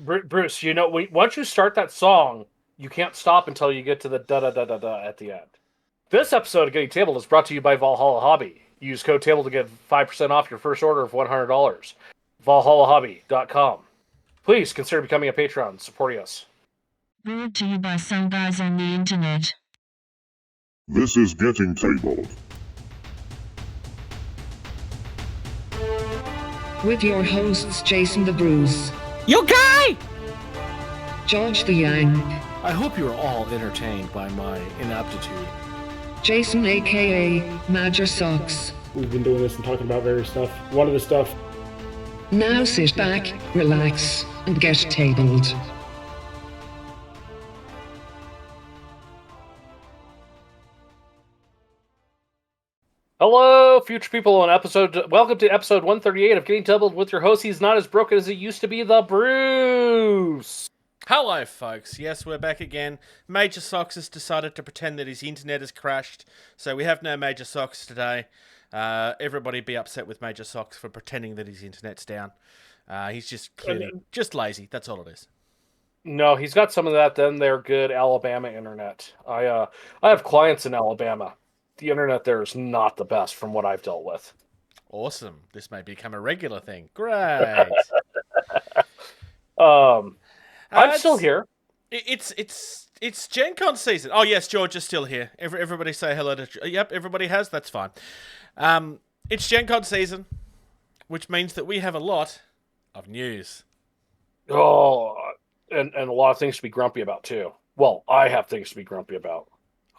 Bruce, once you start that song, you can't stop until you get to the da-da-da-da-da at the end. This episode of Getting Tabled is brought to you by Valhalla Hobby. Use code TABLE to get 5% off your first order of $100. ValhallaHobby.com. Please consider becoming a patron, supporting us. Brought to you by some guys on the internet. This is Getting Tabled. With your hosts, Jason the Bruce, You guy! George the Yang, I hope you are all entertained by my inaptitude. Jason aka Major Socks. We've been doing this and talking about various stuff. One of the stuff. Now sit back, relax, and get tabled. Hello, future people, welcome to episode 138 of Getting Tabled with your host. He's not as broken as he used to be, the Bruce. Hello, folks. Yes, we're back again. Major Socks has decided to pretend that his internet has crashed, so we have no Major Socks today. Everybody be upset with Major Socks for pretending that his internet's down. He's just clearly just lazy. That's all it is. No, he's got some of that. Then they're good Alabama internet. I have clients in Alabama. The internet there is not the best from what I've dealt with. Awesome. This may become a regular thing. Great. I'm still here. It's GenCon season. Oh yes, George is still here. Everybody say hello to. Yep, everybody has. That's fine. It's GenCon season, which means that we have a lot of news. Oh, and a lot of things to be grumpy about too. Well, I have things to be grumpy about.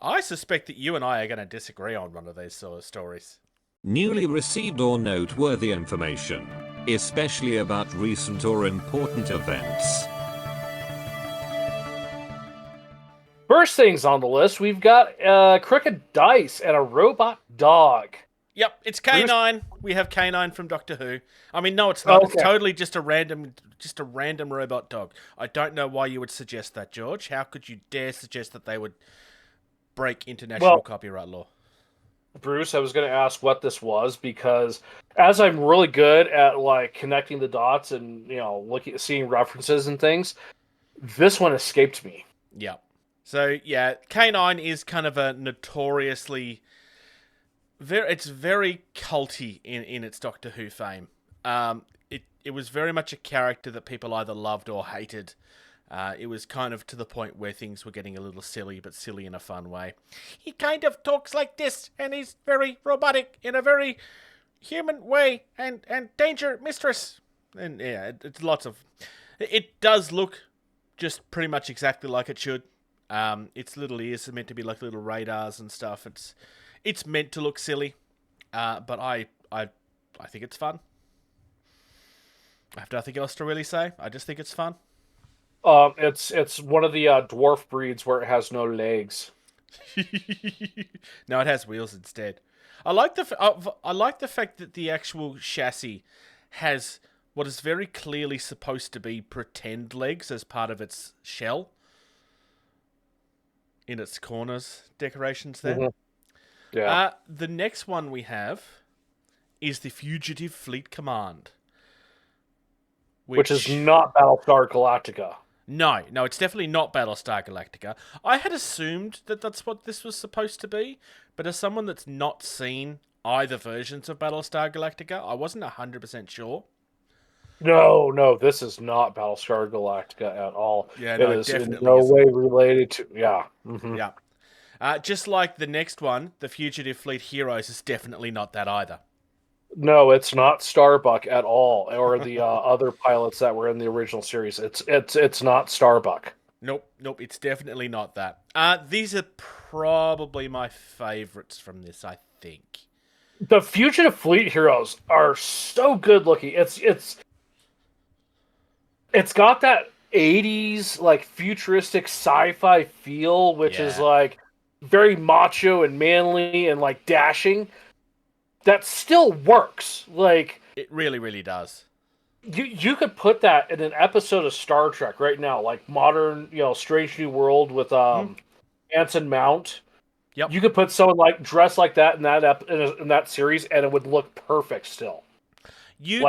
I suspect that you and I are going to disagree on one of these sort of stories. Newly received or noteworthy information, especially about recent or important events. First things on the list, we've got crooked dice and a robot dog. Yep, it's K9. We have K9 from Doctor Who. I mean, no, it's not. Okay. It's totally just a random robot dog. I don't know why you would suggest that, George. How could you dare suggest that they would break international copyright law? Bruce, I was going to ask what this was because as I'm really good at like connecting the dots and seeing references and things, this one escaped me. Yep. So yeah, K9 is kind of a notoriously it's very culty in its Doctor Who fame. It was very much a character that people either loved or hated. It was kind of to the point where things were getting a little silly, but silly in a fun way. He kind of talks like this, and he's very robotic in a very human way, and danger mistress. And yeah, it's lots of... It does look just pretty much exactly like it should. Its little ears are meant to be like little radars and stuff. It's meant to look silly, but I think it's fun. I have nothing else to really say. I just think it's fun. It's one of the dwarf breeds where it has no legs. No, it has wheels instead. I like the fact that the actual chassis has what is very clearly supposed to be pretend legs as part of its shell in its corners decorations there. Mm-hmm. Yeah. The next one we have is the Fugitive Fleet Command, which is not Battlestar Galactica. No, it's definitely not Battlestar Galactica. I had assumed that that's what this was supposed to be, but as someone that's not seen either versions of Battlestar Galactica, I wasn't 100% sure. No, this is not Battlestar Galactica at all. Yeah, no, it is definitely in no isn't. way related to... Yeah. Mm-hmm. Yeah. Just like the next one, the Fugitive Fleet Heroes is definitely not that either. No, it's not Starbuck at all, or the other pilots that were in the original series. It's not Starbuck. Nope, it's definitely not that. These are probably my favorites from this, I think. The Fugitive Fleet Heroes are so good looking. It's got that 80s like futuristic sci-fi feel, which is like very macho and manly and like dashing. That still works. Like it really, really does. You could put that in an episode of Star Trek right now, like modern, Strange New World with Anson Mount. Yep. You could put someone like dressed like that in that series, and it would look perfect still. You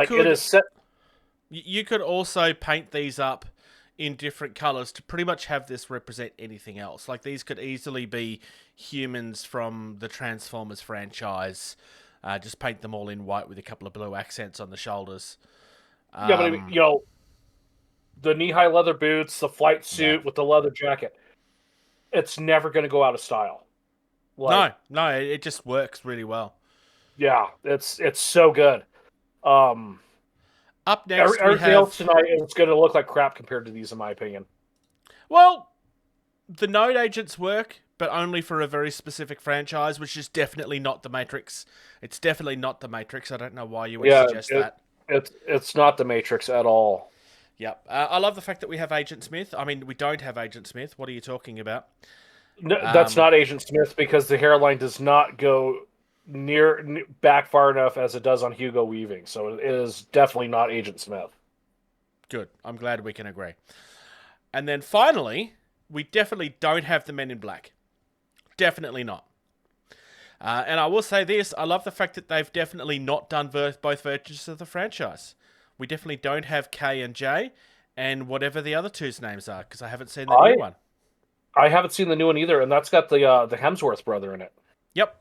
could also paint these up in different colors to pretty much have this represent anything else. Like, these could easily be humans from the Transformers franchise. Just paint them all in white with a couple of blue accents on the shoulders. Yeah, but you know, the knee-high leather boots, the flight suit with the leather jacket, it's never going to go out of style. Like, no, it just works really well. Yeah, it's so good. Up next, everything else tonight is going to look like crap compared to these, in my opinion. Well, the Node agents work, but only for a very specific franchise, which is definitely not the Matrix. It's definitely not the Matrix. I don't know why you would suggest that. It's not the Matrix at all. Yep. I love the fact that we have Agent Smith. I mean, we don't have Agent Smith. What are you talking about? No, that's not Agent Smith because the hairline does not go back far enough as it does on Hugo Weaving. So it is definitely not Agent Smith. Good. I'm glad we can agree. And then finally, we definitely don't have the Men in Black. Definitely not. And I will say this, I love the fact that they've definitely not done both versions of the franchise. We definitely don't have K and J, and whatever the other two's names are, because I haven't seen the new one. I haven't seen the new one either, and that's got the Hemsworth brother in it. Yep.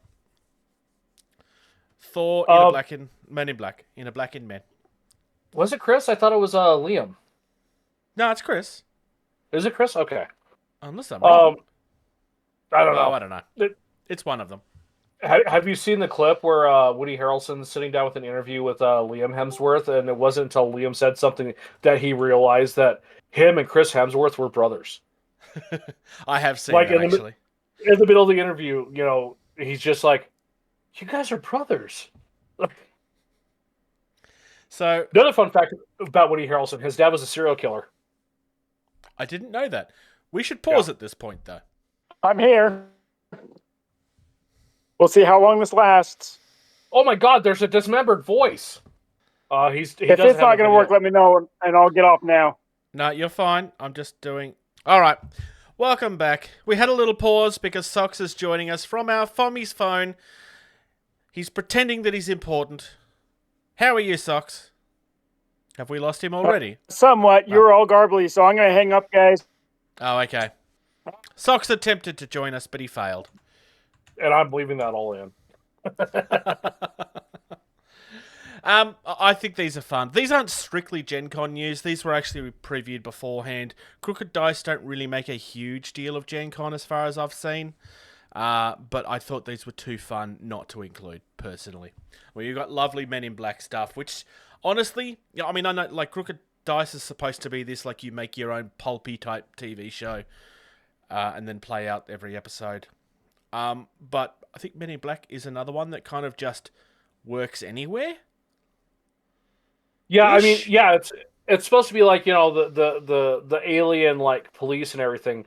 Thor in a black Men in Black, in a black men. Was it Chris? I thought it was Liam. No, it's Chris. Is it Chris? Okay. Unless I'm wrong. I don't know. I don't know. It's one of them. Have you seen the clip where Woody Harrelson's sitting down with an interview with Liam Hemsworth, and it wasn't until Liam said something that he realized that him and Chris Hemsworth were brothers. I have seen that, actually. In the middle of the interview, you know, he's just like, you guys are brothers. So another fun fact about Woody Harrelson, his dad was a serial killer. I didn't know that. We should pause at this point, though. I'm here. We'll see how long this lasts. Oh my God, there's a dismembered voice. If it's not going to work, let me know, and I'll get off now. No, you're fine. I'm just doing... All right. Welcome back. We had a little pause because Socks is joining us from our Fommy's phone. He's pretending that he's important. How are you, Socks? Have we lost him already? Somewhat. You were all garbly, so I'm going to hang up, guys. Oh, okay. Socks attempted to join us, but he failed. And I'm leaving that all in. I think these are fun. These aren't strictly GenCon news. These were actually previewed beforehand. Crooked Dice don't really make a huge deal of GenCon as far as I've seen. But I thought these were too fun not to include, personally. Well, you've got lovely Men in Black stuff, which, honestly, I mean, I know, like, Crooked Dice is supposed to be this, like, you make your own pulpy type TV show, and then play out every episode. But I think Men in Black is another one that kind of just works anywhere. Yeah, I mean, yeah, it's supposed to be like, you know, the alien like police and everything,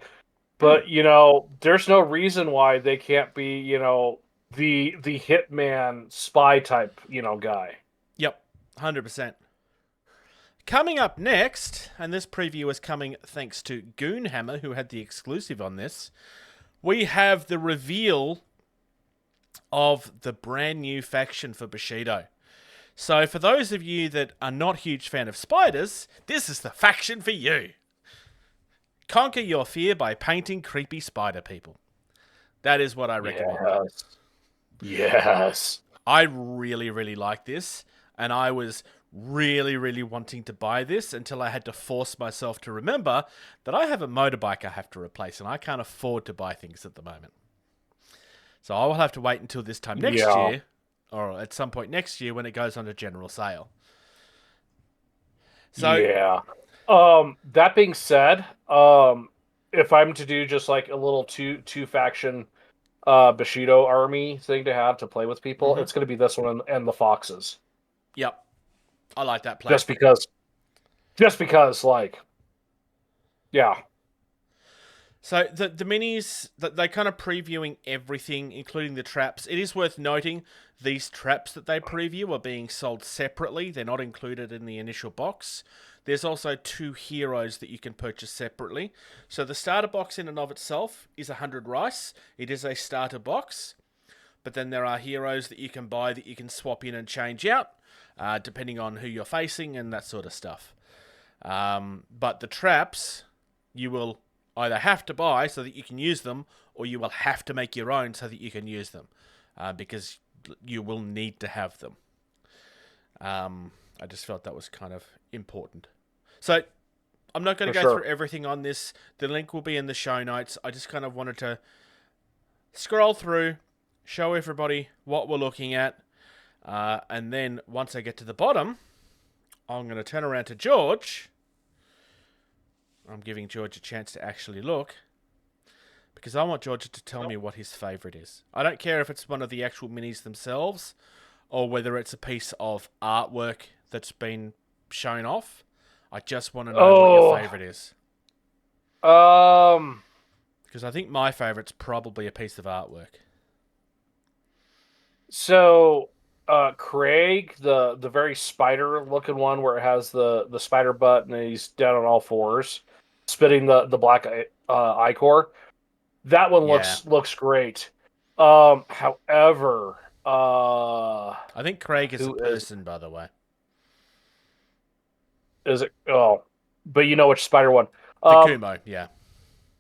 but you know, there's no reason why they can't be, you know, the hitman spy type, you know, guy. Yep, 100%. Coming up next, and this preview is coming thanks to Goonhammer, who had the exclusive on this. We have the reveal of the brand new faction for Bushido. So for those of you that are not huge fan of spiders, this is the faction for you. Conquer your fear by painting creepy spider people. That is what I recommend. Yes. I really, really like this, and I was really, really wanting to buy this until I had to force myself to remember that I have a motorbike I have to replace, and I can't afford to buy things at the moment. So I will have to wait until this time next year, or at some point next year when it goes on a general sale. So yeah. That being said, if I'm to do just like a little two faction Bushido army thing to have to play with people, it's going to be this one and the Foxes. Yep. I like that play. Just because, like, yeah. So the minis, they're kind of previewing everything, including the traps. It is worth noting these traps that they preview are being sold separately. They're not included in the initial box. There's also 2 heroes that you can purchase separately. So the starter box in and of itself is 100 rice. It is a starter box. But then there are heroes that you can buy that you can swap in and change out, depending on who you're facing and that sort of stuff. But the traps, you will either have to buy so that you can use them, or you will have to make your own so that you can use them, because you will need to have them. I just felt that was kind of important. So I'm not going to go through everything on this. The link will be in the show notes. I just kind of wanted to scroll through, show everybody what we're looking at, and then once I get to the bottom, I'm going to turn around to George. I'm giving George a chance to actually look, because I want George to tell me what his favourite is. I don't care if it's one of the actual minis themselves, or whether it's a piece of artwork that's been shown off. I just want to know what your favourite is. Because I think my favourite's probably a piece of artwork. So, Craig, the very spider-looking one where it has the spider butt and he's down on all fours, spitting the black ichor. That one looks great. However, I think Craig is a person, by the way. Is it? Oh, but you know which spider one? The Kumo, yeah.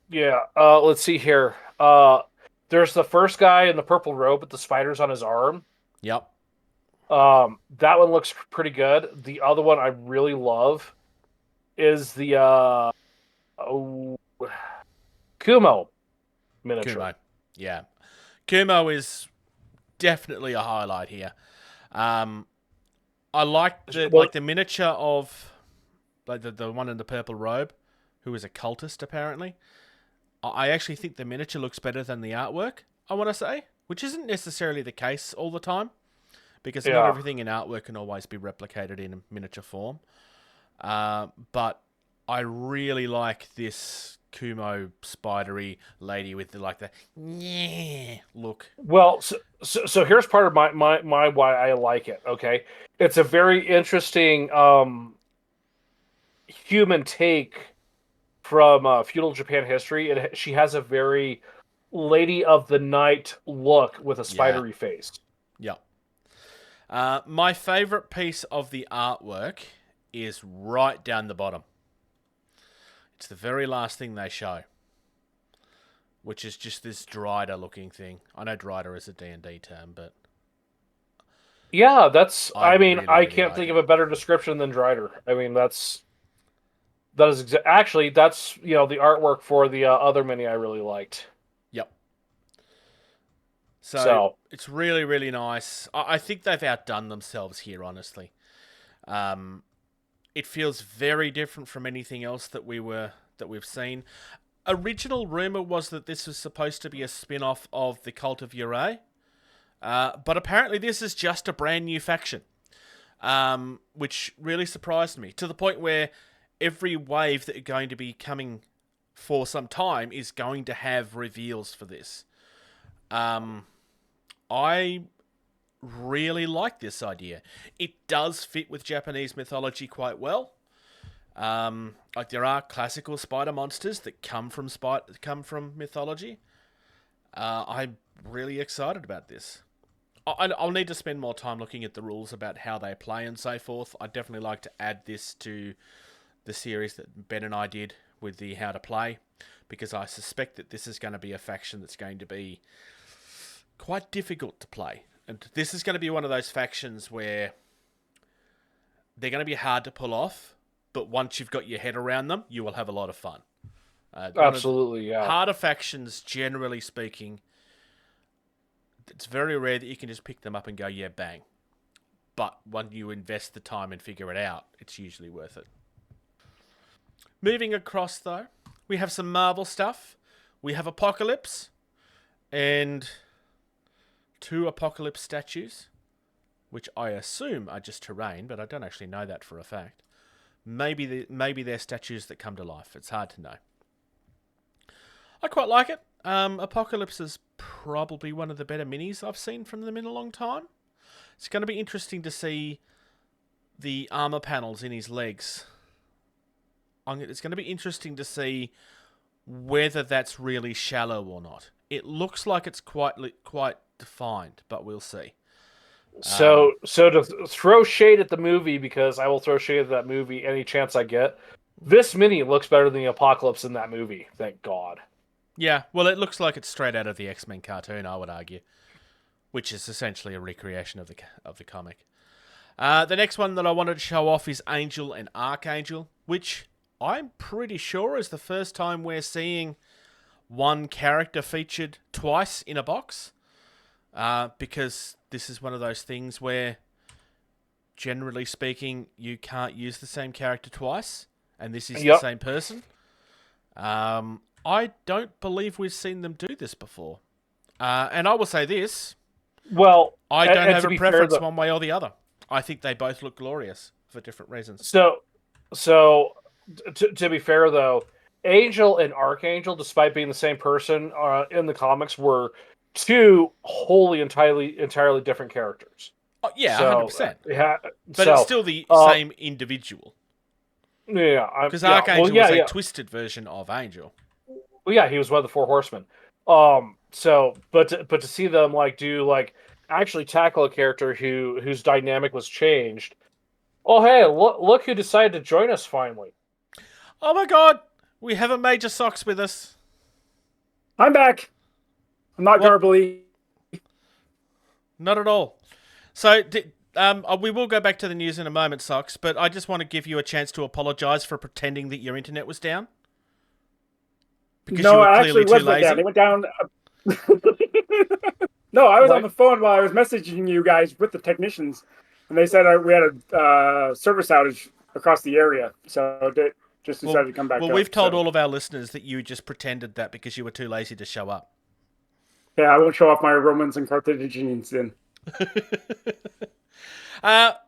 Yeah. Let's see here. There's the first guy in the purple robe with the spiders on his arm. Yep. That one looks pretty good. The other one I really love is the Kumo miniature. Kumo, yeah. Kumo is definitely a highlight here. I like the miniature of the one in the purple robe, who is a cultist apparently. I actually think the miniature looks better than the artwork, I want to say, which isn't necessarily the case all the time, because not everything in artwork can always be replicated in a miniature form. But I really like this Kumo spidery lady with the look. Well, so here's part of my why I like it. Okay, it's a very interesting human take from feudal Japan history. She has a very Lady of the Night look with a spidery face. Yeah. My favorite piece of the artwork is right down the bottom. It's the very last thing they show, which is just this Drider looking thing. I know Drider is a D&D term, but yeah, that's. I mean, really, I can't think of a better description than Drider. I mean, that is actually that's the artwork for the other mini I really liked. Yep. So it's really, really nice. I think they've outdone themselves here, honestly. It feels very different from anything else that we've seen. Original rumor was that this was supposed to be a spin-off of the Cult of Urae, but apparently this is just a brand new faction, which really surprised me, to the point where every wave that are going to be coming for some time is going to have reveals for this. I really like this idea. It does fit with Japanese mythology quite well. Like there are classical spider monsters that come from mythology. I'm really excited about this. I'll need to spend more time looking at the rules about how they play and so forth. I'd definitely like to add this to the series that Ben and I did with the how to play, because I suspect that this is going to be a faction that's going to be quite difficult to play. And this is going to be one of those factions where they're going to be hard to pull off, but once you've got your head around them, you will have a lot of fun. Absolutely, yeah. Harder factions, generally speaking, it's very rare that you can just pick them up and go, yeah, bang. But when you invest the time and figure it out, it's usually worth it. Moving across, though, we have some Marvel stuff. We have Apocalypse and 2 Apocalypse statues, which I assume are just terrain, but I don't actually know that for a fact. Maybe they're statues that come to life. It's hard to know. I quite like it. Apocalypse is probably one of the better minis I've seen from them in a long time. It's going to be interesting to see the armor panels in his legs. It's going to be interesting to see whether that's really shallow or not. It looks like it's quite defined, but we'll see. So to throw shade at the movie, because I will throw shade at that movie any chance I get, this mini looks better than the Apocalypse in that movie. Thank God. Yeah, well, it looks like it's straight out of the X-Men cartoon, I would argue, which is essentially a recreation of the comic. The next one that I wanted to show off is Angel and Archangel, which I'm pretty sure is the first time we're seeing one character featured twice in a box, because this is one of those things where, generally speaking, you can't use the same character twice, and this is the same person. I don't believe we've seen them do this before. And I will say this. Well, I don't have a preference one way or the other. I think they both look glorious for different reasons. So to be fair, though, Angel and Archangel, despite being the same person in the comics, were two wholly entirely different characters. Oh, yeah, so, 100%. But it's still the same individual. Yeah. Because Archangel was a twisted version of Angel. Well, yeah, he was one of the Four Horsemen. But to see them actually tackle a character whose dynamic was changed. Oh, hey, look who decided to join us finally. Oh my God, we have a Major Socks with us. I'm back. I'm not garbly. Not at all. So, we will go back to the news in a moment, Socks, but I just want to give you a chance to apologise for pretending that your internet was down. Because no, you were I clearly actually too was lazy. down. It went down. No, I was on the phone while I was messaging you guys with the technicians, and they said we had a service outage across the area, so they just decided to come back. Well, we've told all of our listeners that you just pretended that because you were too lazy to show up. Yeah, I won't show off my Romans and Carthaginians then.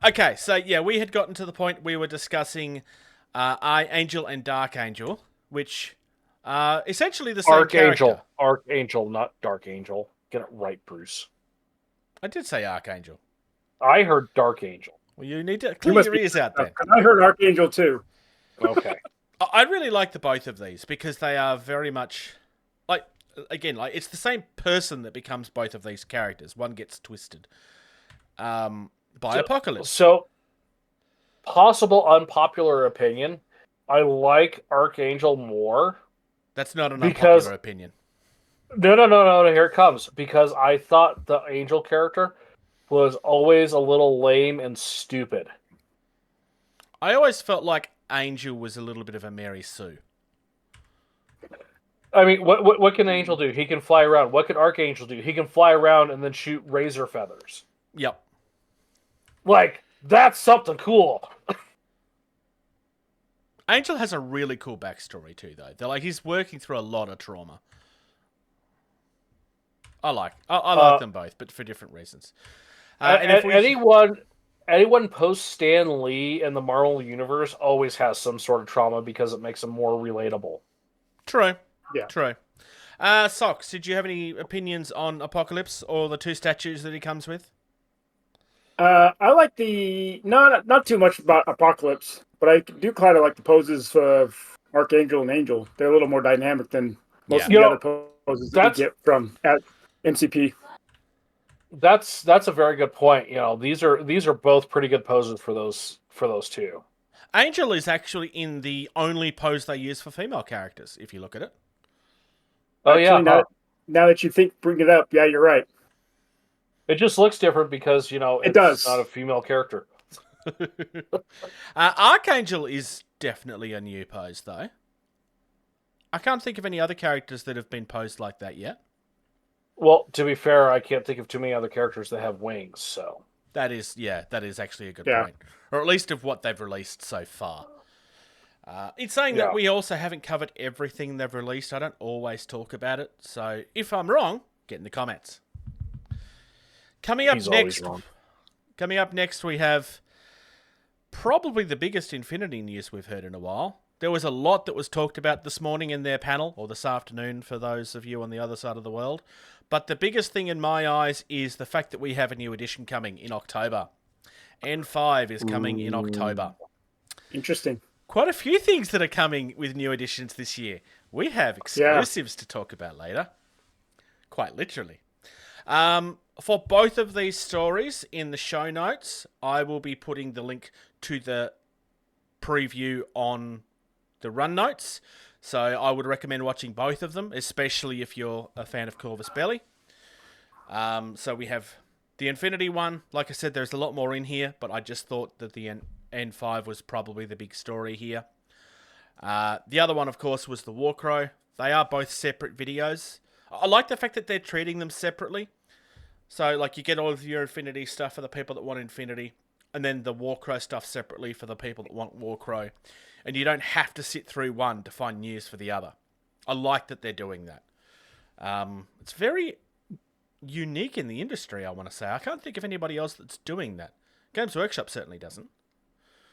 Okay, so yeah, we had gotten to the point we were discussing Angel and Dark Angel, which essentially the same character. Archangel, not Dark Angel. Get it right, Bruce. I did say Archangel. I heard Dark Angel. Well, you need to clear your ears out then. I heard Archangel too. Okay. I really like the both of these because they are very much it's the same person that becomes both of these characters. One gets twisted by Apocalypse. So, possible unpopular opinion. I like Archangel more. That's not an unpopular opinion. No. Here it comes. Because I thought the Angel character was always a little lame and stupid. I always felt like Angel was a little bit of a Mary Sue. I mean, what can Angel do? He can fly around. What can Archangel do? He can fly around and then shoot razor feathers. Yep. That's something cool. Angel has a really cool backstory too, though. He's working through a lot of trauma. I like them both, but for different reasons. And if anyone post Stan Lee in the Marvel Universe always has some sort of trauma because it makes them more relatable. True. Yeah. True. Socks, did you have any opinions on Apocalypse or the two statues that he comes with? I like not too much about Apocalypse, but I do kind of like the poses of Archangel and Angel. They're a little more dynamic than most of the other poses that you get from at MCP. That's a very good point. These are both pretty good poses for those two. Angel is actually in the only pose they use for female characters, if you look at it. Oh, actually, now that you bring it up, yeah, you're right. It just looks different because, it's not a female character. Archangel is definitely a new pose, though. I can't think of any other characters that have been posed like that yet. Well, to be fair, I can't think of too many other characters that have wings, so... That is actually a good point. Or at least of what they've released so far. In saying that, we also haven't covered everything they've released. I don't always talk about it. So if I'm wrong, get in the comments. Coming up next, we have probably the biggest Infinity news we've heard in a while. There was a lot that was talked about this morning in their panel, or this afternoon for those of you on the other side of the world. But the biggest thing in my eyes is the fact that we have a new edition coming in October. N5 is coming in October. Interesting. Quite a few things that are coming with new editions this year. We have exclusives to talk about later. Quite literally. For both of these stories in the show notes, I will be putting the link to the preview on the run notes. So I would recommend watching both of them, especially if you're a fan of Corvus Belli. So we have the Infinity one. Like I said, there's a lot more in here, but I just thought that the N5 was probably the big story here. The other one, of course, was the Warcrow. They are both separate videos. I like the fact that they're treating them separately. So, like, you get all of your Infinity stuff for the people that want Infinity, and then the Warcrow stuff separately for the people that want Warcrow. And you don't have to sit through one to find news for the other. I like that they're doing that. It's very unique in the industry, I want to say. I can't think of anybody else that's doing that. Games Workshop certainly doesn't.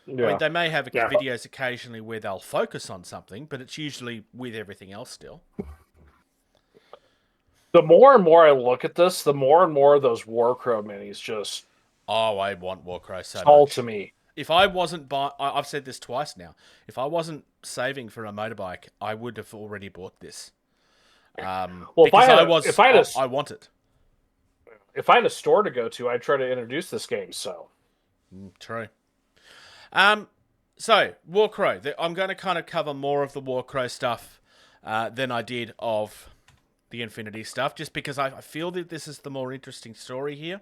Yeah. I mean, they may have videos occasionally where they'll focus on something, but it's usually with everything else still. The more and more I look at this, the more and more of those Warcrow minis just I want Warcrow so call much. to me. If I wasn't I've said this twice now. If I wasn't saving for a motorbike, I would have already bought this. Well, because I want it. If I had a store to go to, I'd try to introduce this game. So True. So Warcrow. I'm going to kind of cover more of the Warcrow stuff than I did of the Infinity stuff, just because I feel that this is the more interesting story here.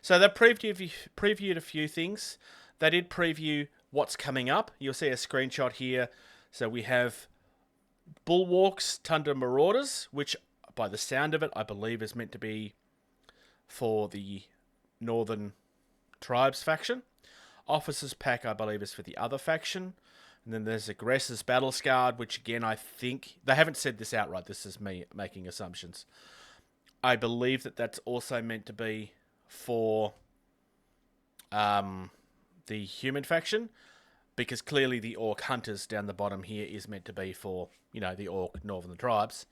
So they previewed a few things. They did preview what's coming up. You'll see a screenshot here. So we have Bulwark's Tundra Marauders, which by the sound of it, I believe is meant to be for the Northern Tribes faction. Officers Pack, I believe, is for the other faction. And then there's Aggressor's Battle Scarred, which again, I think... They haven't said this outright. This is me making assumptions. I believe that that's also meant to be for the human faction, because clearly the Orc Hunters down the bottom here is meant to be for, the Orc Northern Tribes.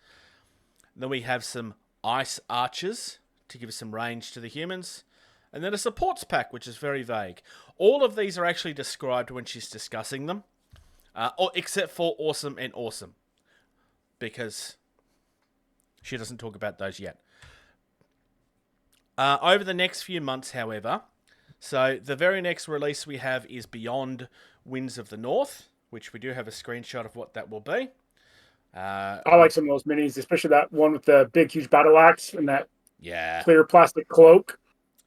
And then we have some Ice Archers to give us some range to the humans. And then a Supports Pack, which is very vague. All of these are actually described when she's discussing them. Except for Awesome and Awesome, because she doesn't talk about those yet. Over the next few months, however, so the very next release we have is Beyond Winds of the North, which we do have a screenshot of what that will be. I like some of those minis, especially that one with the big, huge battle axe and that clear plastic cloak.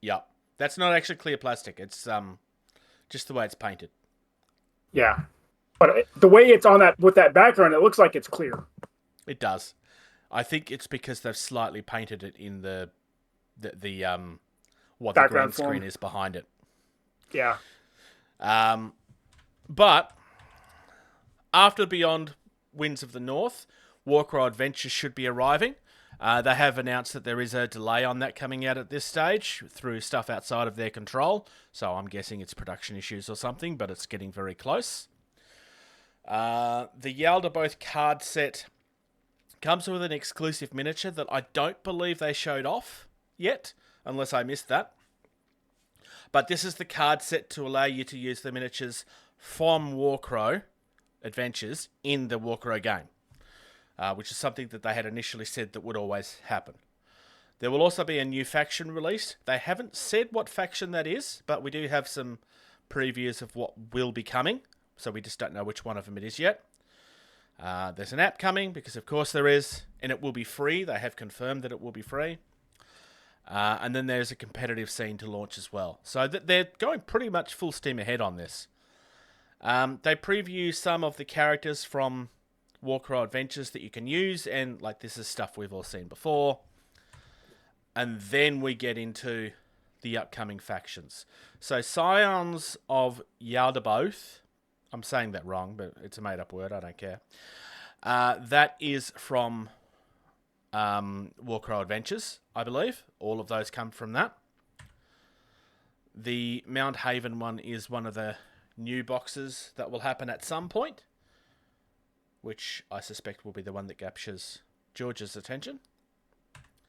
Yeah, that's not actually clear plastic. It's just the way it's painted. Yeah. But the way it's on that with that background, it looks like it's clear. It does. I think it's because they've slightly painted it in the what the green screen is behind it. Yeah. But after Beyond Winds of the North, Warcrow Adventures should be arriving. They have announced that there is a delay on that coming out at this stage through stuff outside of their control. So I'm guessing it's production issues or something, but it's getting very close. The Yaldabaoth card set comes with an exclusive miniature that I don't believe they showed off yet, unless I missed that. But this is the card set to allow you to use the miniatures from Warcrow Adventures in the Warcrow game, which is something that they had initially said that would always happen. There will also be a new faction released. They haven't said what faction that is, but we do have some previews of what will be coming. So we just don't know which one of them it is yet. There's an app coming, because of course there is, and it will be free. They have confirmed that it will be free. And then there's a competitive scene to launch as well. So they're going pretty much full steam ahead on this. They preview some of the characters from Warcrow Adventures that you can use, and like this is stuff we've all seen before. And then we get into the upcoming factions. So Scions of Yaldabaoth, I'm saying that wrong, but it's a made-up word. I don't care. That is from Warcrow Adventures, I believe. All of those come from that. The Mount Haven one is one of the new boxes that will happen at some point, which I suspect will be the one that captures George's attention.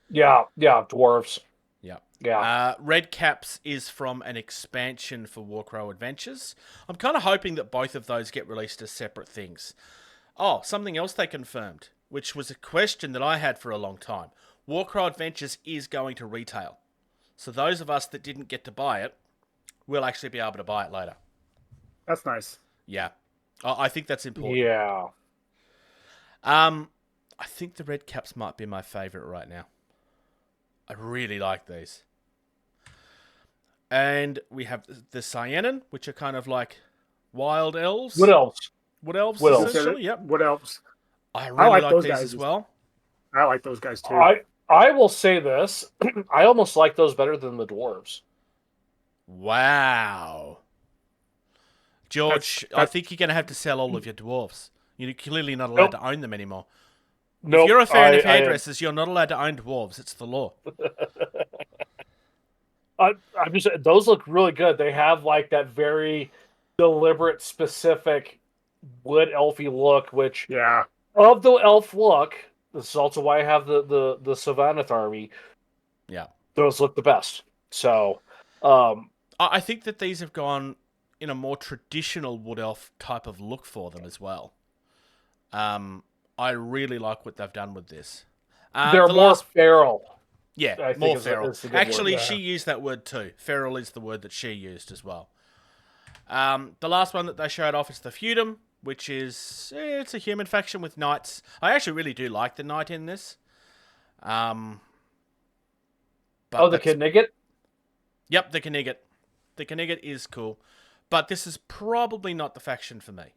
Yeah, dwarves. Yeah. Red Caps is from an expansion for Warcrow Adventures. I'm kind of hoping that both of those get released as separate things. Oh, something else they confirmed, which was a question that I had for a long time. Warcrow Adventures is going to retail. So those of us that didn't get to buy it will actually be able to buy it later. That's nice. Yeah. I think that's important. Yeah. I think the red caps might be my favourite right now. I really like these. And we have the Cyanan, which are kind of like wild elves. Wood elves. Wood elves, Wood elves. essentially, yep. What else? I really like those these guys as well. I like those guys too. I will say this. I almost like those better than the dwarves. Wow. George, That's- I think you're going to have to sell all of your dwarves. You're clearly not allowed to own them anymore. Nope, If you're a fan of I am. hairdressers, you're not allowed to own dwarves. It's the law. I'm just those look really good. They have like that very deliberate, specific wood elfy look, which Yeah. of the elf look, this is also why I have the Sylvaneth army. Yeah. Those look the best. So I think that these have gone in a more traditional wood elf type of look for them as well. I really like what they've done with this. they're the more last- feral. Yeah, I think more is feral. the good Actually, word, yeah. she used that word too. Feral is the word that she used as well. The last one that they showed off is the Feudum, which is it's a human faction with knights. I actually really do like the knight in this. But Oh, the that's- Knigget? Yep, the Knigget. The Knigget is cool, but this is probably not the faction for me.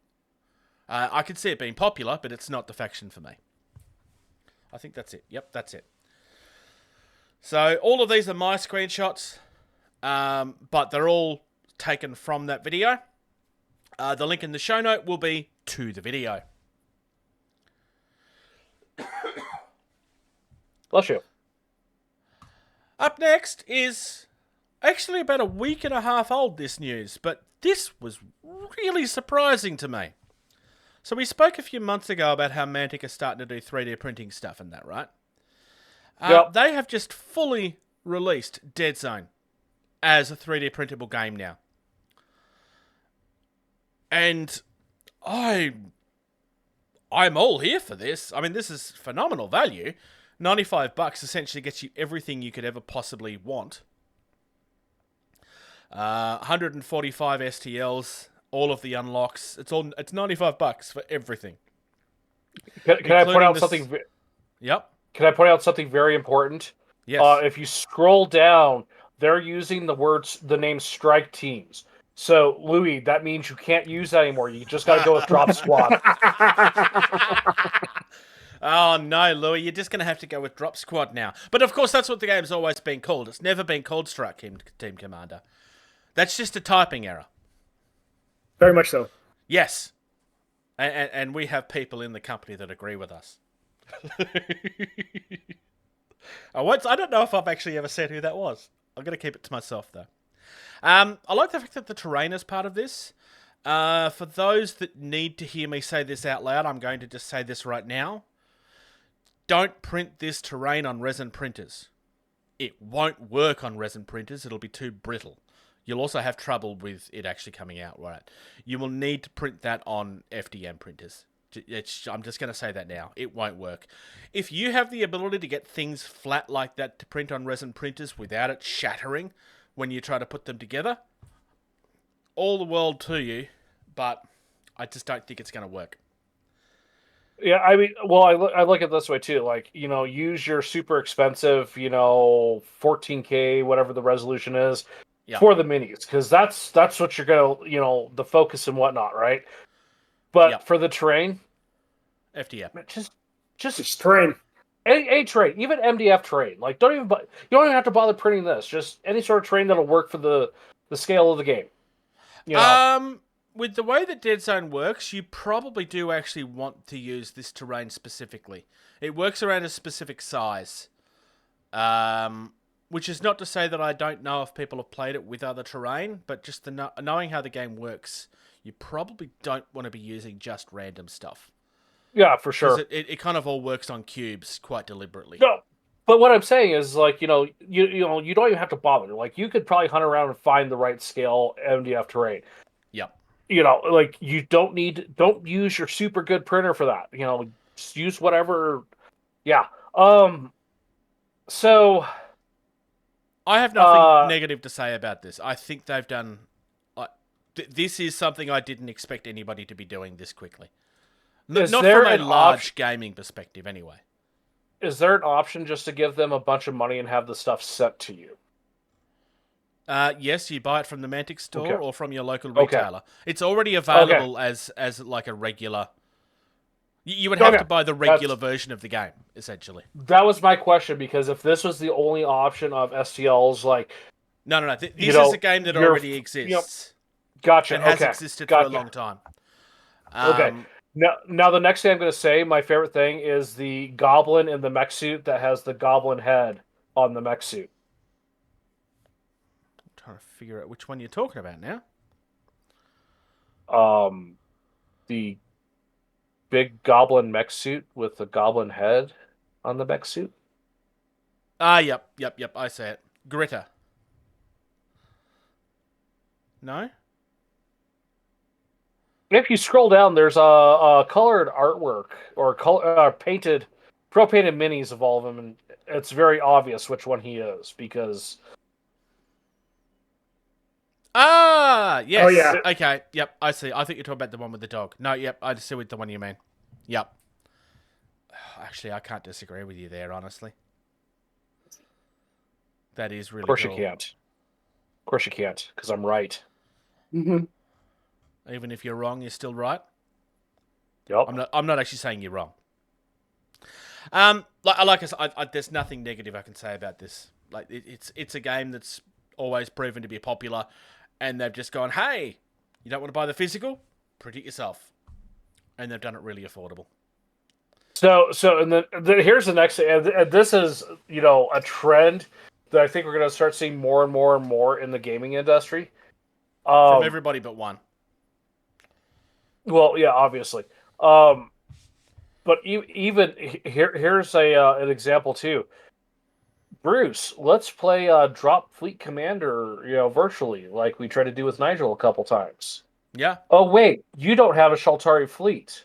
I could see it being popular, but it's not the faction for me. I think that's it. Yep, that's it. So all of these are my screenshots, but they're all taken from that video. The link in the show note will be to the video. Bless you. Up next is actually about a week and a half old, this news, but this was really surprising to me. So we spoke a few months ago about how Mantic are starting to do 3D printing stuff and that, right? Yep. They have just fully released Dead Zone as a 3D printable game now. And I'm all here for this. I mean, this is phenomenal value. $95 essentially gets you everything you could ever possibly want. 145 STLs, all of the unlocks. It's $95 for everything. Can I point Including out this- something? Yep. Can I point out something very important? Yes. If you scroll down, they're using the name Strike Teams. So, Louis, that means you can't use that anymore. You just got to go with Drop Squad. Oh no, Louis, you're just going to have to go with Drop Squad now. But of course, that's what the game's always been called. It's never been called Strike Team Commander. That's just a typing error. Very much so. Yes. And we have people in the company that agree with us. I don't know if I've actually ever said who that was. I'm going to keep it to myself, though. I like the fact that the terrain is part of this. For those that need to hear me say this out loud, I'm going to just say this right now. Don't print this terrain on resin printers. It won't work on resin printers. It'll be too brittle. You'll also have trouble with it actually coming out right. You will need to print that on FDM printers. I'm just going to say that now. It won't work. If you have the ability to get things flat like that to print on resin printers without it shattering when you try to put them together, all the world to you, but I just don't think it's going to work. Yeah, I mean, well, I look at it this way too. Like, use your super expensive, 14K, whatever the resolution is, Yeah. for the minis, because that's what you're gonna, the focus and whatnot, right? But Yeah. for the terrain, FDM. Just train. a terrain, even MDF terrain, like you don't even have to bother printing this. Just any sort of terrain that'll work for the scale of the game. With the way that Dead Zone works, you probably do actually want to use this terrain specifically. It works around a specific size. Which is not to say that I don't know if people have played it with other terrain, but just knowing how the game works, you probably don't want to be using just random stuff. Yeah, for sure. It kind of all works on cubes quite deliberately. No, but what I'm saying is, like, you don't even have to bother. Like, you could probably hunt around and find the right scale MDF terrain. Yep. Like, you don't use your super good printer for that. Just use whatever. Yeah. So I have nothing negative to say about this. I think they've done... this is something I didn't expect anybody to be doing this quickly. Not from a large gaming perspective, anyway. Is there an option just to give them a bunch of money and have the stuff sent to you? Yes, you buy it from the Mantic store or from your local retailer. It's already available as like a regular... You would have to buy the regular version of the game, essentially. That was my question, because if this was the only option of STLs, like... No. This is a game that already exists. Gotcha. And has existed for a long time. Okay. Now, the next thing I'm going to say, my favorite thing, is the goblin in the mech suit that has the goblin head on the mech suit. I'm trying to figure out which one you're talking about now. The big goblin mech suit with the goblin head on the mech suit. Yep. I see it. Gritter. No? If you scroll down, there's a colored artwork or painted, pro-painted minis of all of them, and it's very obvious which one he is because. Yes. Oh, yeah. Okay. Yep. I see. I think you're talking about the one with the dog. No. Yep. I see what the one you mean. Yep. Actually, I can't disagree with you there. Honestly, that is really. Of course cool. you can't. Of course you can't, because I'm right. Mm-hmm. Even if you're wrong, you're still right. Yep. I'm not actually saying you're wrong. Like I said, there's nothing negative I can say about this. Like it's a game that's always proven to be popular, and they've just gone, hey, you don't want to buy the physical? Print it yourself, and they've done it really affordable. So and then here's the next thing, and this is a trend that I think we're going to start seeing more and more and more in the gaming industry. From everybody but one. Well, yeah, obviously. But even here's an example too. Bruce, let's play Dropfleet Commander, virtually, like we tried to do with Nigel a couple times. Yeah. Oh wait, you don't have a Shaltari fleet.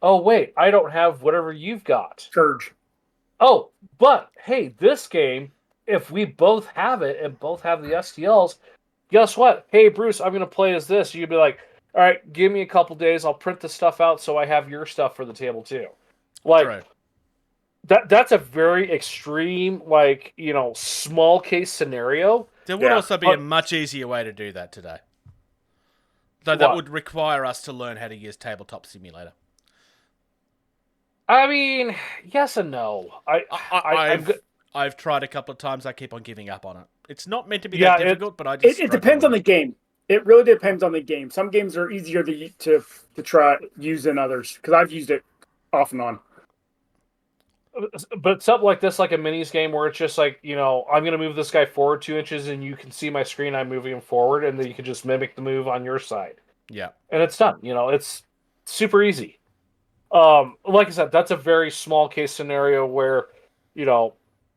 Oh wait, I don't have whatever you've got. Scourge. Oh, but hey, this game, if we both have it and both have the STLs, guess what? Hey, Bruce, I'm going to play as this. You'd be like, all right, give me a couple days. I'll print the stuff out so I have your stuff for the table too. Like True. that's a very extreme, small case scenario. There would also be a much easier way to do that today. Though that would require us to learn how to use Tabletop Simulator. I mean, yes and no. I've tried a couple of times. I keep on giving up on it. It's not meant to be that difficult, but I just it depends on the game. It really depends on the game. Some games are easier to try use than others because I've used it off and on. But something like this, like a minis game where it's just like, I'm going to move this guy forward 2 inches and you can see my screen, I'm moving him forward, and then you can just mimic the move on your side. Yeah. And it's done. It's super easy. Like I said, that's a very small case scenario where,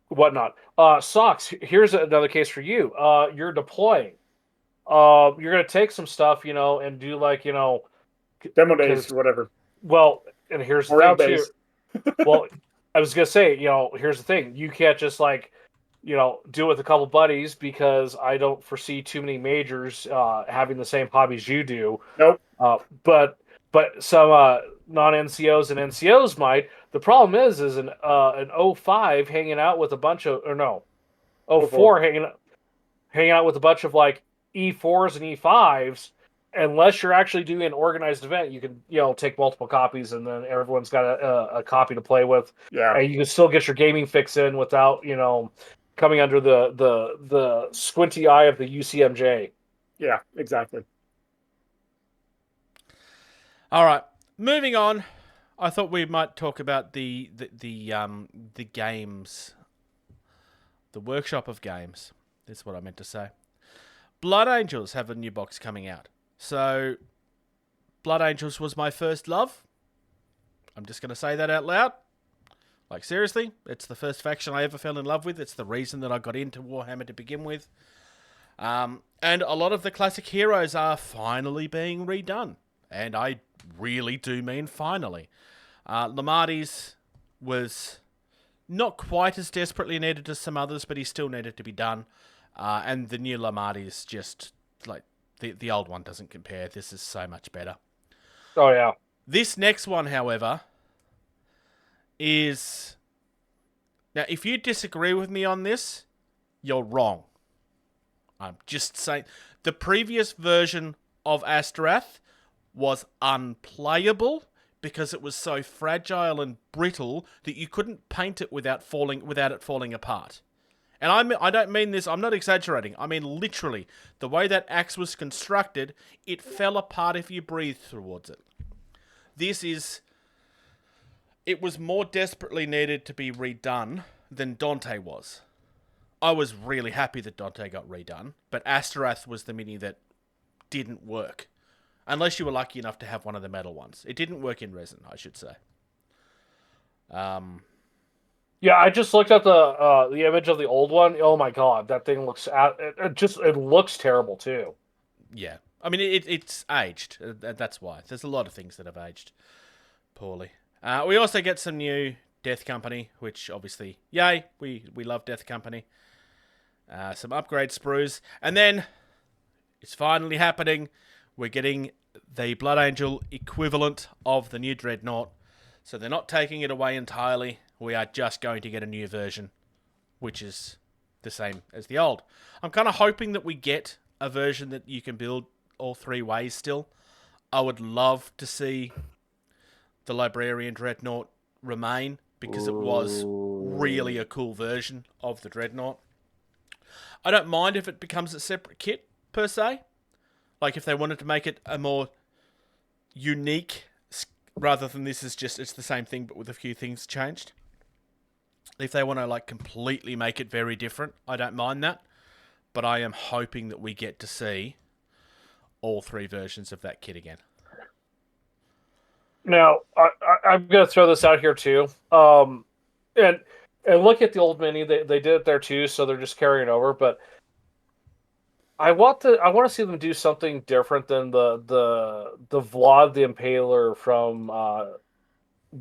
whatnot. Socks, here's another case for you. You're deploying. You're going to take some stuff, and do demo days or whatever. Well, and here's the thing too. Well, I was going to say, here's the thing. You can't just do it with a couple buddies because I don't foresee too many majors having the same hobbies you do. Nope. But some non-NCOs and NCOs might. The problem is an 05 hanging out with a bunch of, 04 hanging out with a bunch of E4s and E5s. Unless you're actually doing an organized event, you can take multiple copies, and then everyone's got a copy to play with. Yeah, and you can still get your gaming fix in without coming under the squinty eye of the UCMJ. Yeah, exactly. All right, moving on. I thought we might talk about the games, the workshop of games. That's what I meant to say. Blood Angels have a new box coming out. So, Blood Angels was my first love. I'm just going to say that out loud. Seriously, it's the first faction I ever fell in love with. It's the reason that I got into Warhammer to begin with. And a lot of the classic heroes are finally being redone. And I really do mean finally. Lamarty's was Not quite as desperately needed as some others, but he still needed to be done. And the new Lamati is just like the old one doesn't compare. This is so much better. Oh yeah. This next one, however, is... Now, if you disagree with me on this, you're wrong. I'm just saying... The previous version of Asterath was unplayable because it was so fragile and brittle that you couldn't paint it without it falling apart. And I don't mean this, I'm not exaggerating. I mean literally, the way that axe was constructed, it fell apart if you breathed towards it. It was more desperately needed to be redone than Dante was. I was really happy that Dante got redone, but Asterath was the mini that didn't work. Unless you were lucky enough to have one of the metal ones. It didn't work in resin, I should say. Yeah, I just looked at the image of the old one. Oh my god, that thing looks it looks terrible too. Yeah, I mean it's aged. That's why. There's a lot of things that have aged poorly. We also get some new Death Company, which obviously, yay, we love Death Company. Some upgrade sprues, and then it's finally happening. We're getting the Blood Angel equivalent of the new Dreadnought. So they're not taking it away entirely. We are just going to get a new version, which is the same as the old. I'm kind of hoping that we get a version that you can build all three ways still. I would love to see the Librarian Dreadnought remain, because it was really a cool version of the Dreadnought. I don't mind if it becomes a separate kit, per se. Like, if they wanted to make it a more unique, rather than this is just, it's the same thing, but with a few things changed. If they want to, like, completely make it very different, I don't mind that. But I am hoping that we get to see all three versions of that kit again. Now, I'm going to throw this out here, too. And look at the old mini. They did it there, too, so they're just carrying over, but I want to see them do something different than the Vlad the Impaler from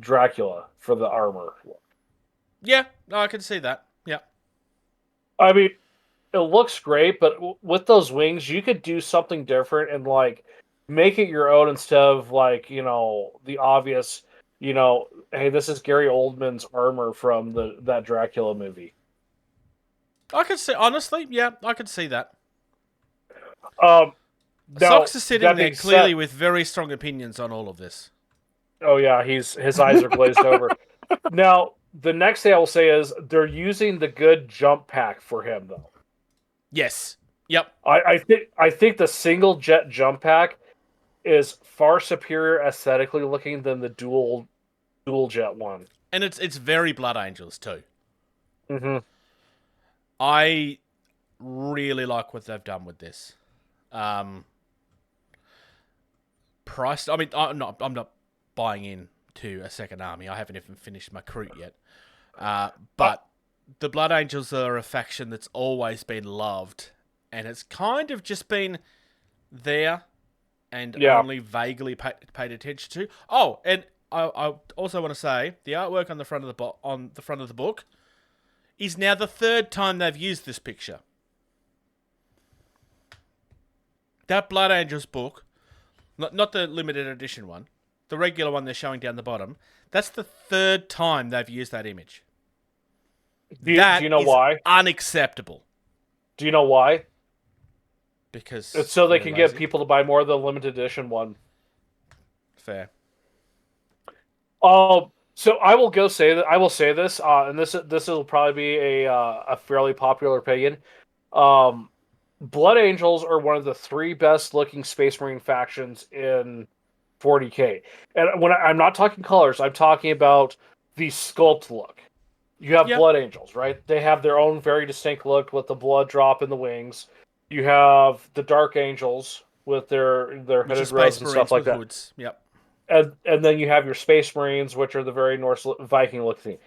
Dracula for the armor. Yeah, no, I can see that. Yeah. I mean, it looks great, but with those wings, you could do something different and like make it your own instead of like, the obvious, hey, this is Gary Oldman's armor from that Dracula movie. I could see, honestly, yeah, I could see that. Sox is sitting there clearly with very strong opinions on all of this. Oh yeah, his eyes are glazed over. Now, the next thing I will say is they're using the good jump pack for him, though. Yes. Yep. I think the single jet jump pack is far superior aesthetically looking than the dual jet one. And it's very Blood Angels too. Mm-hmm. I really like what they've done with this. Price. I mean, I'm not buying into a second army. I haven't even finished my Kroot yet. But the Blood Angels are a faction that's always been loved, and it's kind of just been there and only vaguely paid attention to. Oh, and I also want to say the artwork on the front of the book is now the third time they've used this picture. That Blood Angels book, not the limited edition one, the regular one they're showing down the bottom, that's the third time they've used that image. Do you know why? Unacceptable. Do you know why? Because it's so they can get people to buy more of the limited edition one. Fair. So I will say this, and this will probably be a fairly popular opinion. Blood Angels are one of the three best looking Space Marine factions in 40K. And when I'm not talking colors, I'm talking about the sculpt look. You have Blood Angels, right? They have their own very distinct look with the blood drop in the wings. You have the Dark Angels with their hooded robes and stuff like that. Hoods. Yep. And then you have your Space Marines, which are the very Norse Viking looking.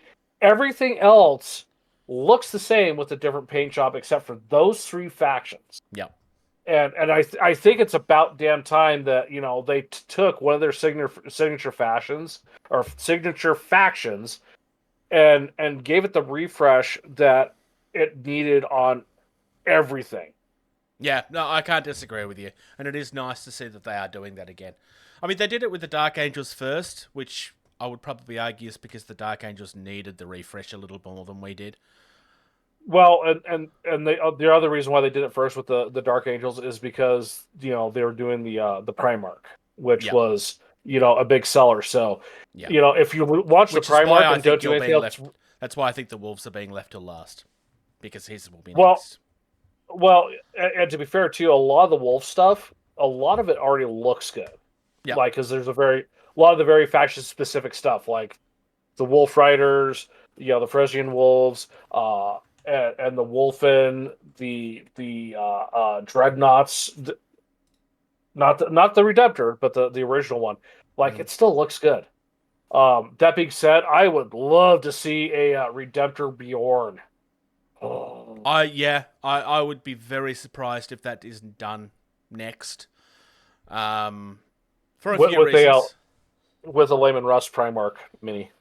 Everything else looks the same with a different paint job, except for those three factions. Yep. And I think it's about damn time that they took one of their signature factions and gave it the refresh that it needed on everything. Yeah, no, I can't disagree with you. And it is nice to see that they are doing that again. I mean, they did it with the Dark Angels first, which I would probably argue is because the Dark Angels needed the refresh a little more than we did. Well, and the other reason why they did it first with the Dark Angels is because they were doing the Primarch, which was a big seller. So if you watch the Primarch and don't do anything else, that's why I think the Wolves are being left till last, because his will be well, next. Well, and to be fair too, a lot of the Wolf stuff, a lot of it already looks good. Yeah, like because there's a lot of the very faction specific stuff, like the Wolf Riders, the Fresian Wolves, and the Wolfen, the Dreadnoughts, not the Redemptor, but the original one. Like it still looks good. That being said, I would love to see a Redemptor Bjorn. Oh. I would be very surprised if that isn't done next. For a few reasons. With a Lehman Russ Primarch mini.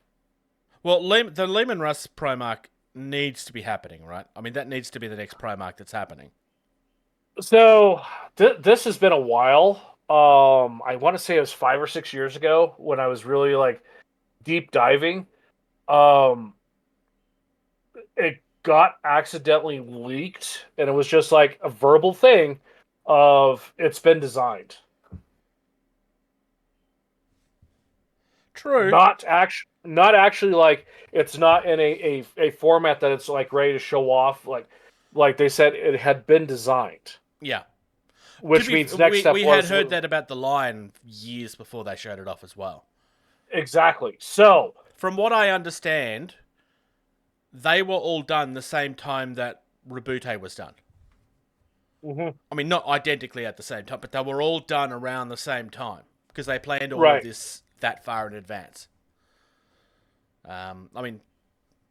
Well, the Lehman Russ Primarch needs to be happening, right? I mean, that needs to be the next Primarch that's happening. So, this has been a while. I want to say it was 5 or 6 years ago when I was really, like, deep diving. It got accidentally leaked, and it was just, like, a verbal thing of it's been designed. True. Not actually like it's not in a format that it's like ready to show off. Like they said, it had been designed. Yeah. Which means next step we had heard that about the Lion years before they showed it off as well. Exactly. So from what I understand, they were all done the same time that Reboot was done. Mm-hmm. I mean, not identically at the same time, but they were all done around the same time because they planned all of this that far in advance. I mean,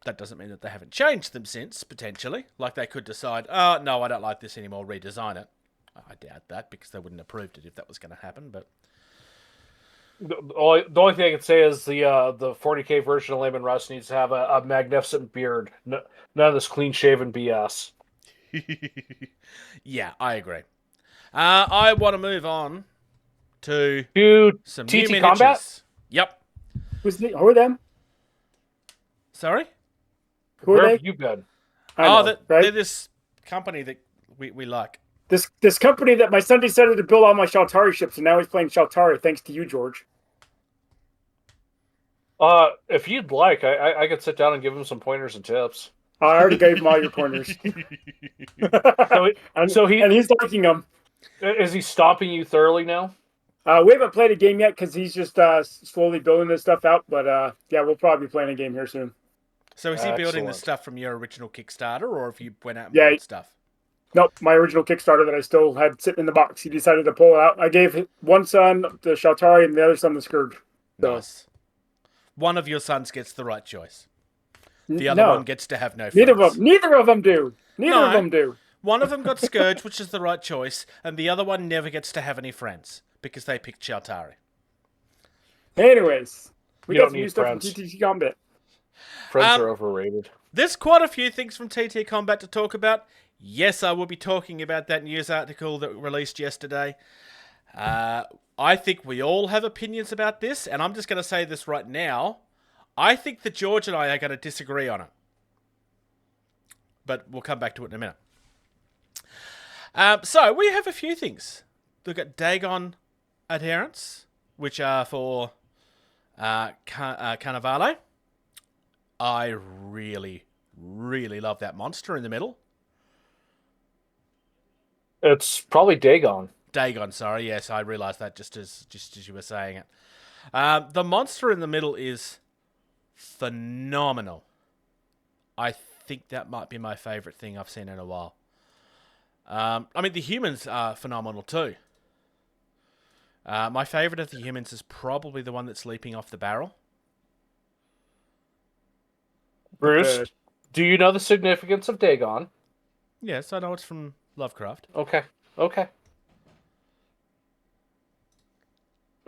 that doesn't mean that they haven't changed them since, potentially. Like they could decide, oh, no, I don't like this anymore, redesign it. I doubt that because they wouldn't have approved it if that was going to happen. But the only thing I can say is the 40K version of Lehman Russ needs to have a magnificent beard. None of this clean-shaven BS. Yeah, I agree. I want to move on to some TT new miniatures. Combat? Yep. Who are them? Sorry? Where have you been? They're this company that we like. This company that my son decided to build all my Shaltari ships, and now he's playing Shaltari thanks to you, George. If you'd like, I could sit down and give him some pointers and tips. I already gave him all your pointers. And he's liking them. Is he stomping you thoroughly now? We haven't played a game yet because he's just slowly building this stuff out. But yeah, we'll probably be playing a game here soon. So is he building the stuff from your original Kickstarter, or if you went out and bought stuff? Nope, my original Kickstarter that I still had sitting in the box. He decided to pull it out. I gave one son the Shaltari and the other son the Scourge. So. Nice. One of your sons gets the right choice. The other one gets to have no friends. Neither of them do. Neither of them do. One of them got Scourge, which is the right choice, and the other one never gets to have any friends because they picked Shaltari. Anyways, we got some new stuff from TT Combat. Friends are overrated. There's quite a few things from TT Combat to talk about. Yes, I will be talking about that news article that released yesterday. I think we all have opinions about this, and I'm just going to say this right now. I think that George and I are going to disagree on it. But we'll come back to it in a minute. So, we have a few things. We've got Dagon adherents, which are for Carnivale. I really, really love that monster in the middle. It's probably Dagon. Dagon, sorry. Yes, I realised that just as you were saying it. The monster in the middle is phenomenal. I think that might be my favourite thing I've seen in a while. I mean, the humans are phenomenal too. My favourite of the humans is probably the one that's leaping off the barrel. Bruce, do you know the significance of Dagon? Yes, I know it's from Lovecraft. Okay.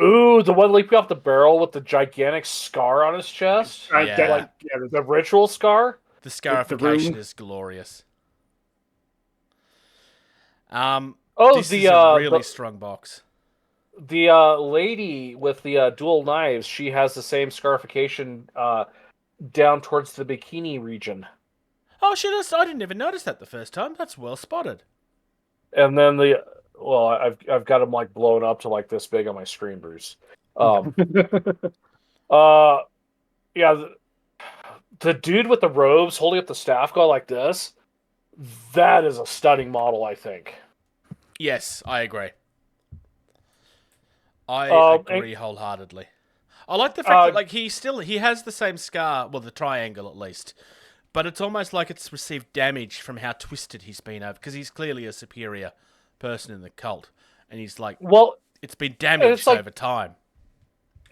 Ooh, the one leaping off the barrel with the gigantic scar on his chest. Yeah. The ritual scar. The scarification rune. is glorious. Oh, This is a really strong box. The lady with the dual knives, she has the same scarification down towards the bikini region. Oh, shit, I didn't even notice that the first time. That's well spotted. And then I've got them like blown up to like this big on my screen, Bruce. Yeah, the dude with the robes holding up the staff going like this, that is a stunning model, I think. Yes, I agree. I agree wholeheartedly. I like the fact that like he has the same scar, well, the triangle at least, but it's almost like it's received damage from how twisted he's been over, because he's clearly a superior person in the cult, and he's like, well, it's been damaged over time.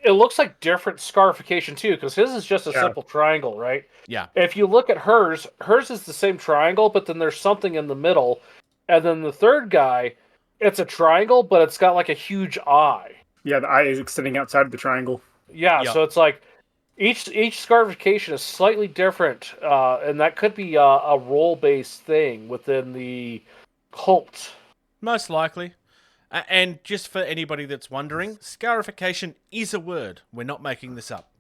It looks like different scarification too, because his is just a simple triangle, right? Yeah. If you look at hers is the same triangle, but then there's something in the middle, and then the third guy, it's a triangle, but it's got like a huge eye. Yeah, the eye is extending outside of the triangle. Yeah, so it's like each scarification is slightly different, and that could be a role-based thing within the cult. Most likely. And just for anybody that's wondering, scarification is a word. We're not making this up.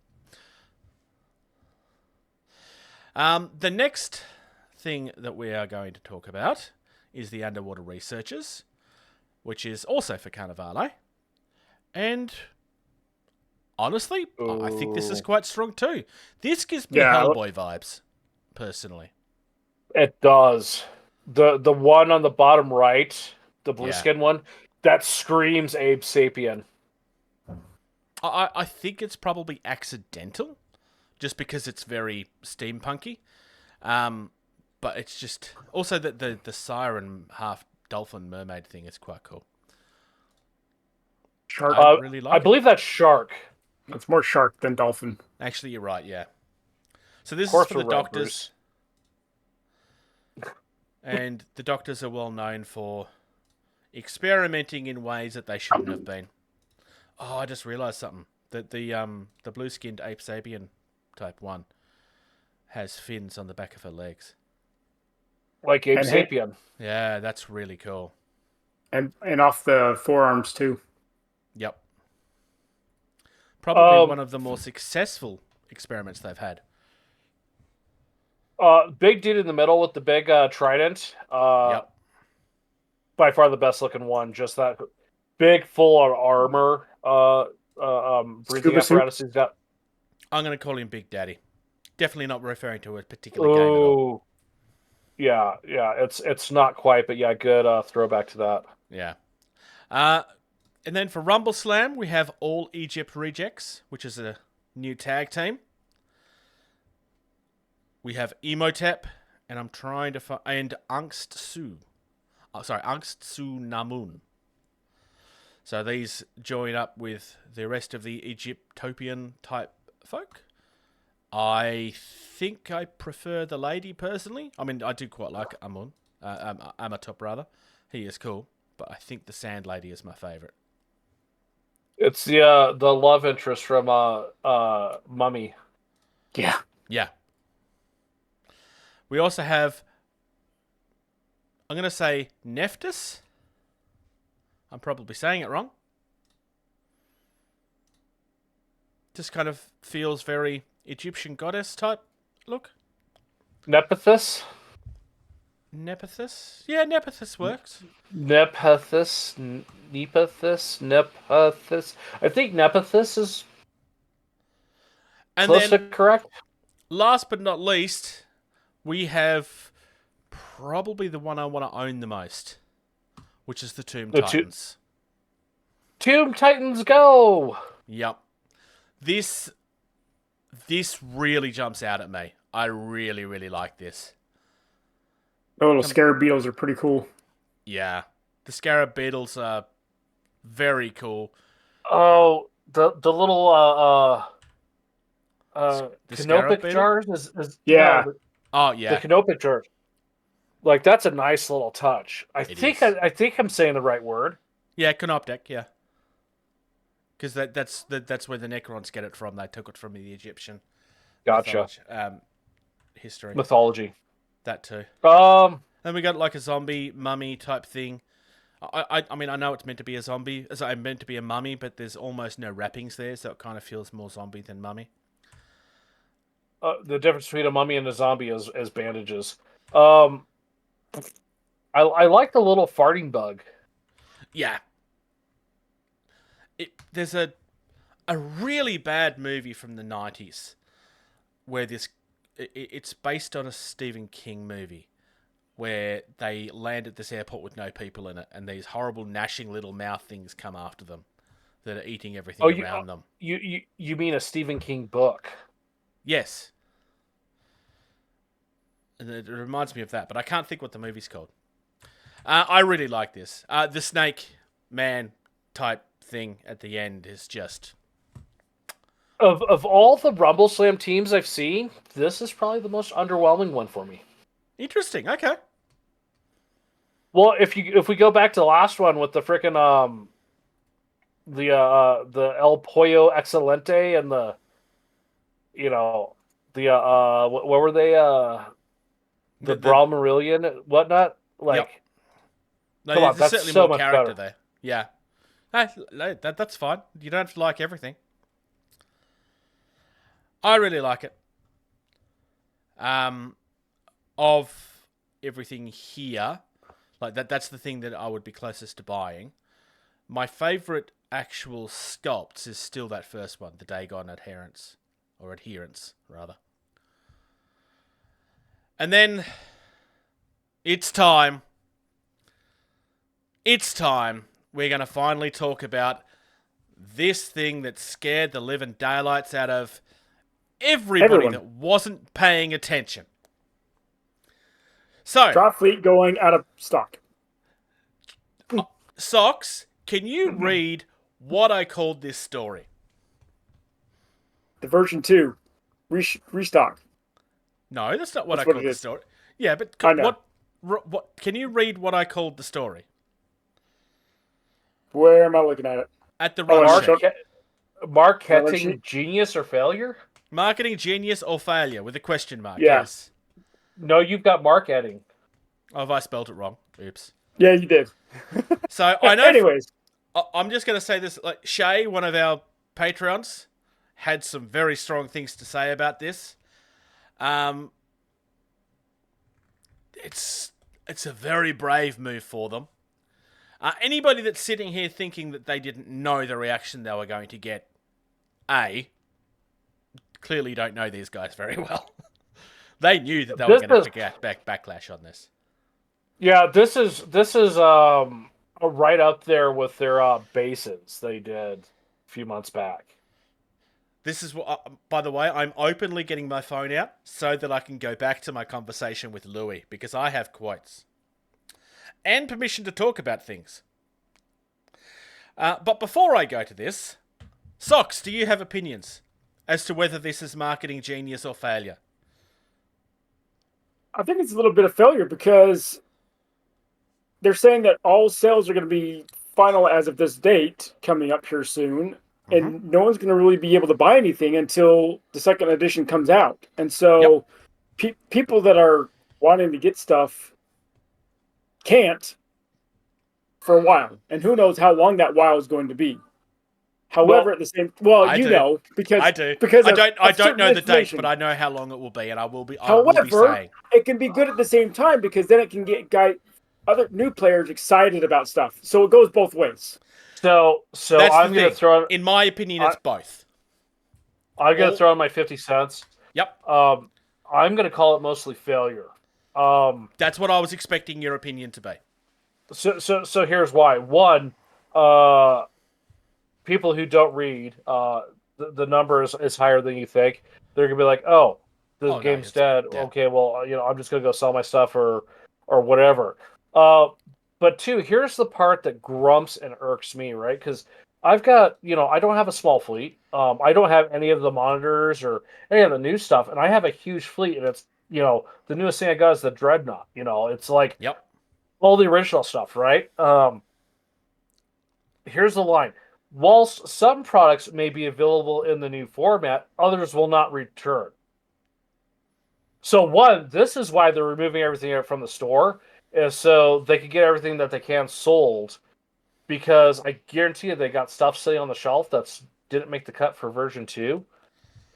The next thing that we are going to talk about is the underwater researchers, which is also for Carnivale. And honestly, I think this is quite strong too. This gives me Hellboy vibes, personally. It does. The one on the bottom right, the blue skin one, that screams Abe Sapien. I think it's probably accidental, just because it's very steampunky. But it's just also the siren half dolphin mermaid thing is quite cool. Shark. I really like I believe that's shark. It's more shark than dolphin. Actually, you're right. Yeah. So this is for the doctors, and the doctors are well known for experimenting in ways that they shouldn't have been. Oh, I just realised something. That the blue-skinned Ape Sapien type 1 has fins on the back of her legs. Like Ape Sapien. Yeah, that's really cool. And off the forearms too. Yep. Probably one of the more successful experiments they've had. Big dude in the middle with the big trident. Yep. By far the best looking one. Just that big, full of armor. Breathing apparatus he's got. I'm going to call him Big Daddy. Definitely not referring to a particular game at all. Yeah. It's not quite, but yeah, good throwback to that. Yeah. And then for Rumble Slam, we have All Egypt Rejects, which is a new tag team. We have Emotep, and I'm trying to find, and Angst Su. Angst Su Namun. So these join up with the rest of the Egyptopian type folk. I think I prefer the lady personally. I mean, I do quite like Amun, Amatop rather. He is cool, but I think the Sand Lady is my favorite. It's the love interest from Mummy. Yeah. We also have, I'm going to say Nephthys. I'm probably saying it wrong. Just kind of feels very Egyptian goddess type look. Nephthys? Nephthys? Yeah, Nephthys works. Nephthys. I think Nephthys is close to correct. Last but not least, we have probably the one I want to own the most, which is the Tomb Titans. Tomb Titans go! Yep. This really jumps out at me. I really, really like this. The little scarab beetles are pretty cool. Yeah. The scarab beetles are very cool. Oh, the little the canopic jars is yeah. Oh yeah. The canopic jars. Like that's a nice little touch. I think I'm saying the right word. Yeah, canoptic, yeah. because that's where the Necrons get it from. They took it from the Egyptian Gotcha. history. Mythology. That too. Um, And we got like a zombie mummy type thing. I mean, I know it's meant to be a zombie, as I meant to be a mummy, but there's almost no wrappings there, so it kind of feels more zombie than mummy. the difference between a mummy and a zombie is bandages. I like the little farting bug. Yeah. There's a really bad movie from the 90s where it's based on a Stephen King movie where they land at this airport with no people in it, and these horrible gnashing little mouth things come after them that are eating everything around them. You mean a Stephen King book? Yes. And it reminds me of that, but I can't think what the movie's called. I really like this. The snake man type thing at the end is just... Of all the Rumble Slam teams I've seen, this is probably the most underwhelming one for me. Interesting. Okay. Well, if we go back to the last one with the frickin' the El Pollo Excelente and the what were they the Brahmarillion whatnot, like Yep. No, come on, there's that's certainly so more much character better. there. Yeah. That's fine. You don't have to like everything. I really like it. Of everything here, like that's the thing that I would be closest to buying. My favourite actual sculpts is still that first one, the Dagon Adherence, or Adherence, rather. And then, it's time. It's time. We're going to finally talk about this thing that scared the living daylights out of everybody that wasn't paying attention. So, Dropfleet going out of stock. Socks, can you read what I called this story? The version 2. Restock. No, that's not what That's I what called it the is. story. Yeah, but I know. what? Can you read what I called the story? Where am I looking at it? At the Oh, run it's sheet. Marketing genius or failure? Marketing genius or failure with a question mark. Yeah. Yes. No, you've got marketing. Oh, have I spelled it wrong? Oops. Yeah, you did. So I know. Anyways, I'm just going to say this. Like Shay, one of our Patreons, had some very strong things to say about this. It's a very brave move for them. Anybody that's sitting here thinking that they didn't know the reaction they were going to get, clearly don't know these guys very well. They knew that they were going to get backlash on this. Yeah, this is right up there with their bases they did a few months back. This is what. By the way, I'm openly getting my phone out so that I can go back to my conversation with Louis because I have quotes and permission to talk about things. But before I go to this, Socks, do you have opinions as to whether this is marketing genius or failure? I think it's a little bit of failure because they're saying that all sales are going to be final as of this date coming up here soon. And no one's going to really be able to buy anything until the second edition comes out. And so people that are wanting to get stuff can't for a while. And who knows how long that while is going to be. However, at the same because I do. Because I don't know the date, but I know how long it will be, and I will be saying it can be good at the same time because then it can get other new players excited about stuff. So it goes both ways. So that's I'm going to throw. In my opinion, it's both. I'm going to throw in my 50 cents. Yep. I'm going to call it mostly failure. That's what I was expecting your opinion to be. So here's why. One, people who don't read, the number is higher than you think. They're going to be like, oh, the game's dead. Yeah. Okay, well, I'm just going to go sell my stuff or whatever. But two, here's the part that grumps and irks me, right? Because I've got, I don't have a small fleet. I don't have any of the monitors or any of the new stuff, and I have a huge fleet, and it's, the newest thing I got is the Dreadnought. It's like all the original stuff, right? Here's the line. whilst some products may be available in the new format, others will not return. So one, this is why they're removing everything from the store, is so they can get everything that they can sold, because I guarantee you they got stuff sitting on the shelf that didn't make the cut for version 2,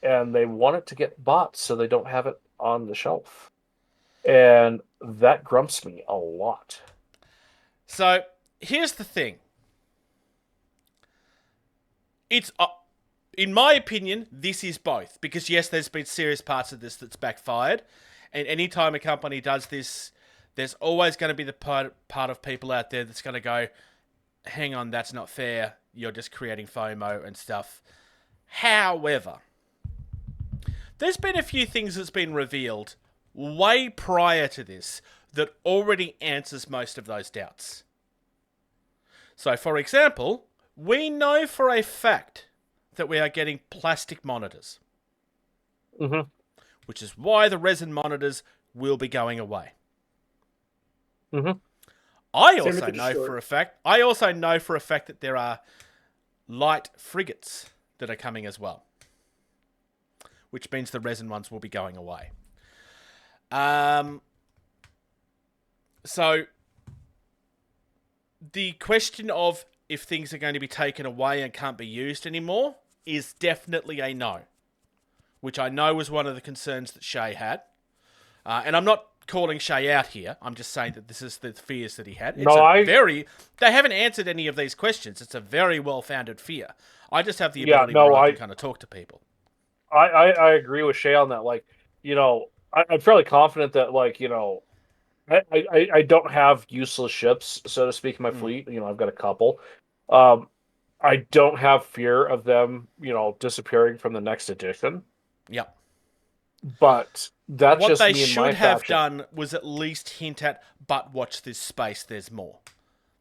and they want it to get bought so they don't have it on the shelf. And that grumps me a lot. So, here's the thing. It's, in my opinion, this is both. Because yes, there's been serious parts of this that's backfired. And anytime a company does this, there's always going to be the part of people out there that's going to go, hang on, that's not fair. You're just creating FOMO and stuff. However, there's been a few things that's been revealed way prior to this that already answers most of those doubts. So, for example, we know for a fact that we are getting plastic monitors. Mm-hmm. Which is why the resin monitors will be going away. Mm-hmm. I also know for a fact that there are light frigates that are coming as well. Which means the resin ones will be going away. So, the question of if things are going to be taken away and can't be used anymore is definitely a no. Which I know was one of the concerns that Shay had. And I'm not calling Shay out here. I'm just saying that this is the fears that he had. They haven't answered any of these questions. It's a very well-founded fear. I just have the ability where I can kind of talk to people. I agree with Shay on that. Like, you know, I'm fairly confident that, like, you know, I don't have useless ships, so to speak, in my fleet. You know, I've got a couple. I don't have fear of them, you know, disappearing from the next edition. Yep. But that's what just they me and should my have faction. done was at least hint at, but watch this space, there's more.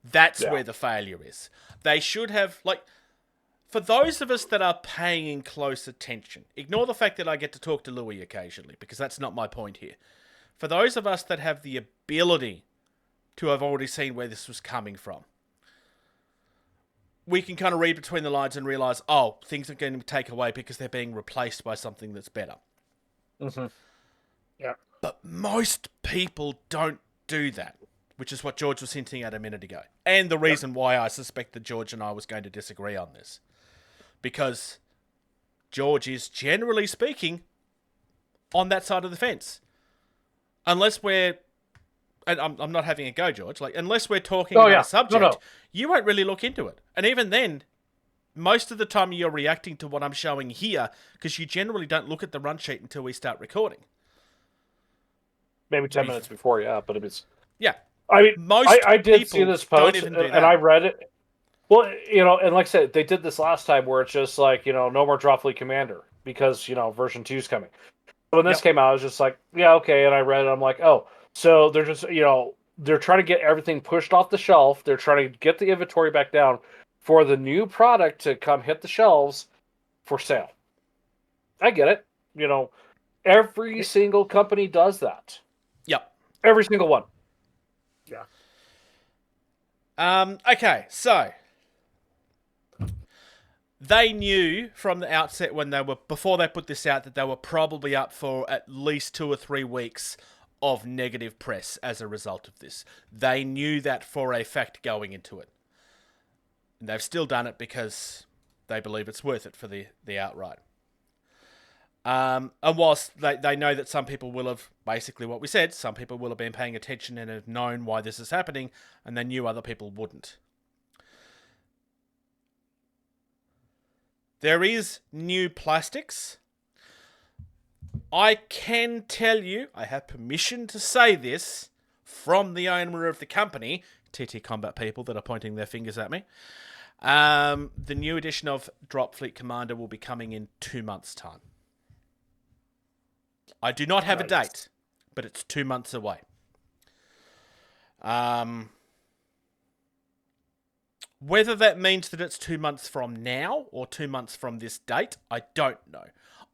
That's where the failure is. They should have, like, for those of us that are paying close attention, ignore the fact that I get to talk to Louis occasionally, because that's not my point here. For those of us that have the ability to have already seen where this was coming from, we can kind of read between the lines and realize, oh, things are going to take away because they're being replaced by something that's better. Mm-hmm. Yeah. But most people don't do that, which is what George was hinting at a minute ago. And the reason why I suspect that George and I was going to disagree on this. Because George is, generally speaking, on that side of the fence. Unless we're... And I'm not having a go, George. Like, unless we're talking about a subject, you won't really look into it. And even then, most of the time you're reacting to what I'm showing here, because you generally don't look at the run sheet until we start recording. Maybe 10 minutes before, but it was... Yeah. I mean, most I did see this post, and I read it. Well, you know, and like I said, they did this last time where it's just like, you know, no more Dropfleet Commander because, you know, version 2 is coming. When this came out, I was just like, yeah, okay. And I read it. I'm like, oh, so they're just, you know, they're trying to get everything pushed off the shelf. They're trying to get the inventory back down for the new product to come hit the shelves for sale. I get it. You know, every single company does that. Yep. Every single one. Yeah. Okay, so they knew from the outset before they put this out, that they were probably up for at least 2 or 3 weeks of negative press as a result of this. They knew that for a fact going into it. And they've still done it because they believe it's worth it for the outright. And whilst they know that some people will have, basically what we said, some people will have been paying attention and have known why this is happening, and they knew other people wouldn't. There is new plastics. I can tell you, I have permission to say this from the owner of the company, TT Combat people that are pointing their fingers at me. The new edition of Dropfleet Commander will be coming in 2 months' time. I do not have a date, but it's 2 months away. Whether that means that it's 2 months from now or 2 months from this date, I don't know.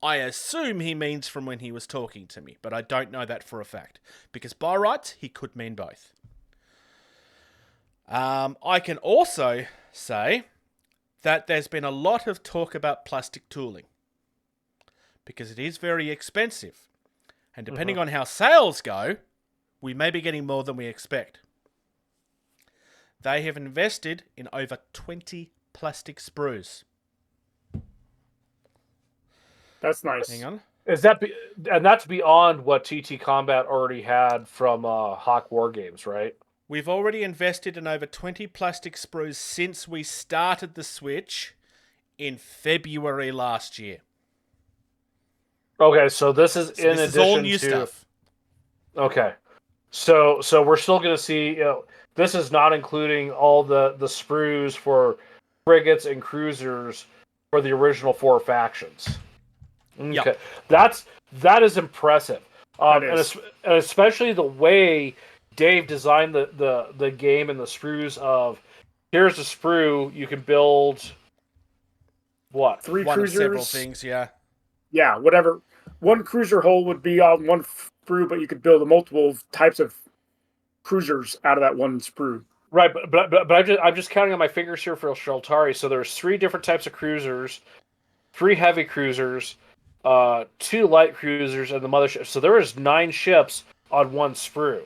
I assume he means from when he was talking to me, but I don't know that for a fact. Because by rights, he could mean both. I can also say that there's been a lot of talk about plastic tooling because it is very expensive. And depending on how sales go, we may be getting more than we expect. They have invested in over 20 plastic sprues. That's nice. Hang on. And that's beyond what TT Combat already had from Hawk War Games, right? We've already invested in over 20 plastic sprues since we started the Switch in February last year. Okay, so this is in This is addition all new to stuff. Okay, so we're still going to see. This is not including all the sprues for frigates and cruisers for the original 4 factions. Okay, Yep. that is impressive, That is. and especially the way Dave designed the game and the sprues of here's a sprue you can build. What? 3 One of cruisers. several things, yeah. Yeah, whatever. One cruiser hull would be on one sprue, but you could build multiple types of cruisers out of that one sprue. Right, but I'm just counting on my fingers here for Sheltari. So there's 3 different types of cruisers, 3 heavy cruisers, 2 light cruisers, and the mothership. So there is 9 ships on one sprue.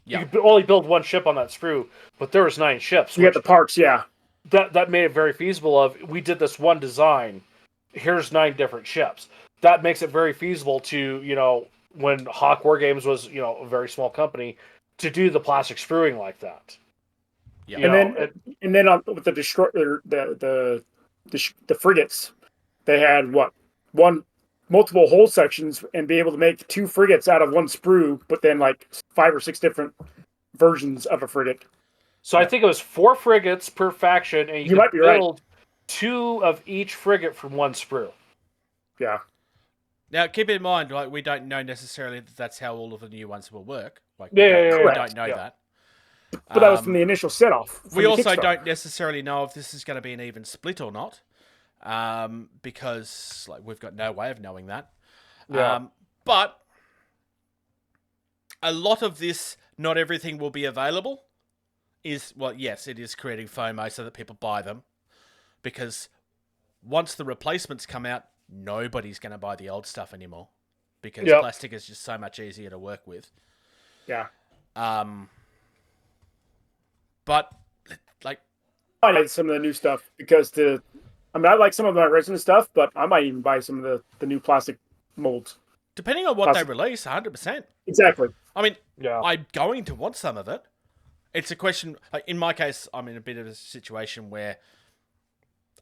Yeah. You could only build one ship on that sprue, but there was 9 ships. You get the parts, yeah. That made it very feasible. We did this one design. Here's 9 different ships. That makes it very feasible to when Hawk War Games was a very small company to do the plastic spruing like that. Yeah. And then with the destroyer, the frigates, they had multiple hull sections and be able to make 2 frigates out of one sprue, but then like 5 or 6 different versions of a frigate. So I think it was 4 frigates per faction, and you might could be right. build 2 of each frigate from one sprue. Yeah. Now, keep in mind, we don't know necessarily that that's how all of the new ones will work. We Correct. don't know that. But that was from the initial set-off. We also don't necessarily know if this is going to be an even split or not, because we've got no way of knowing that. Yeah. But a lot of this, not everything will be available, yes, it is creating FOMO so that people buy them, because once the replacements come out, nobody's going to buy the old stuff anymore, because plastic is just so much easier to work with. Yeah. But I like some of the new stuff because I like some of my resin stuff, but I might even buy some of the new plastic molds. depending on what they release, 100%. Exactly. I mean, Yeah. I'm going to want some of it. It's a question, in my case, I'm in a bit of a situation where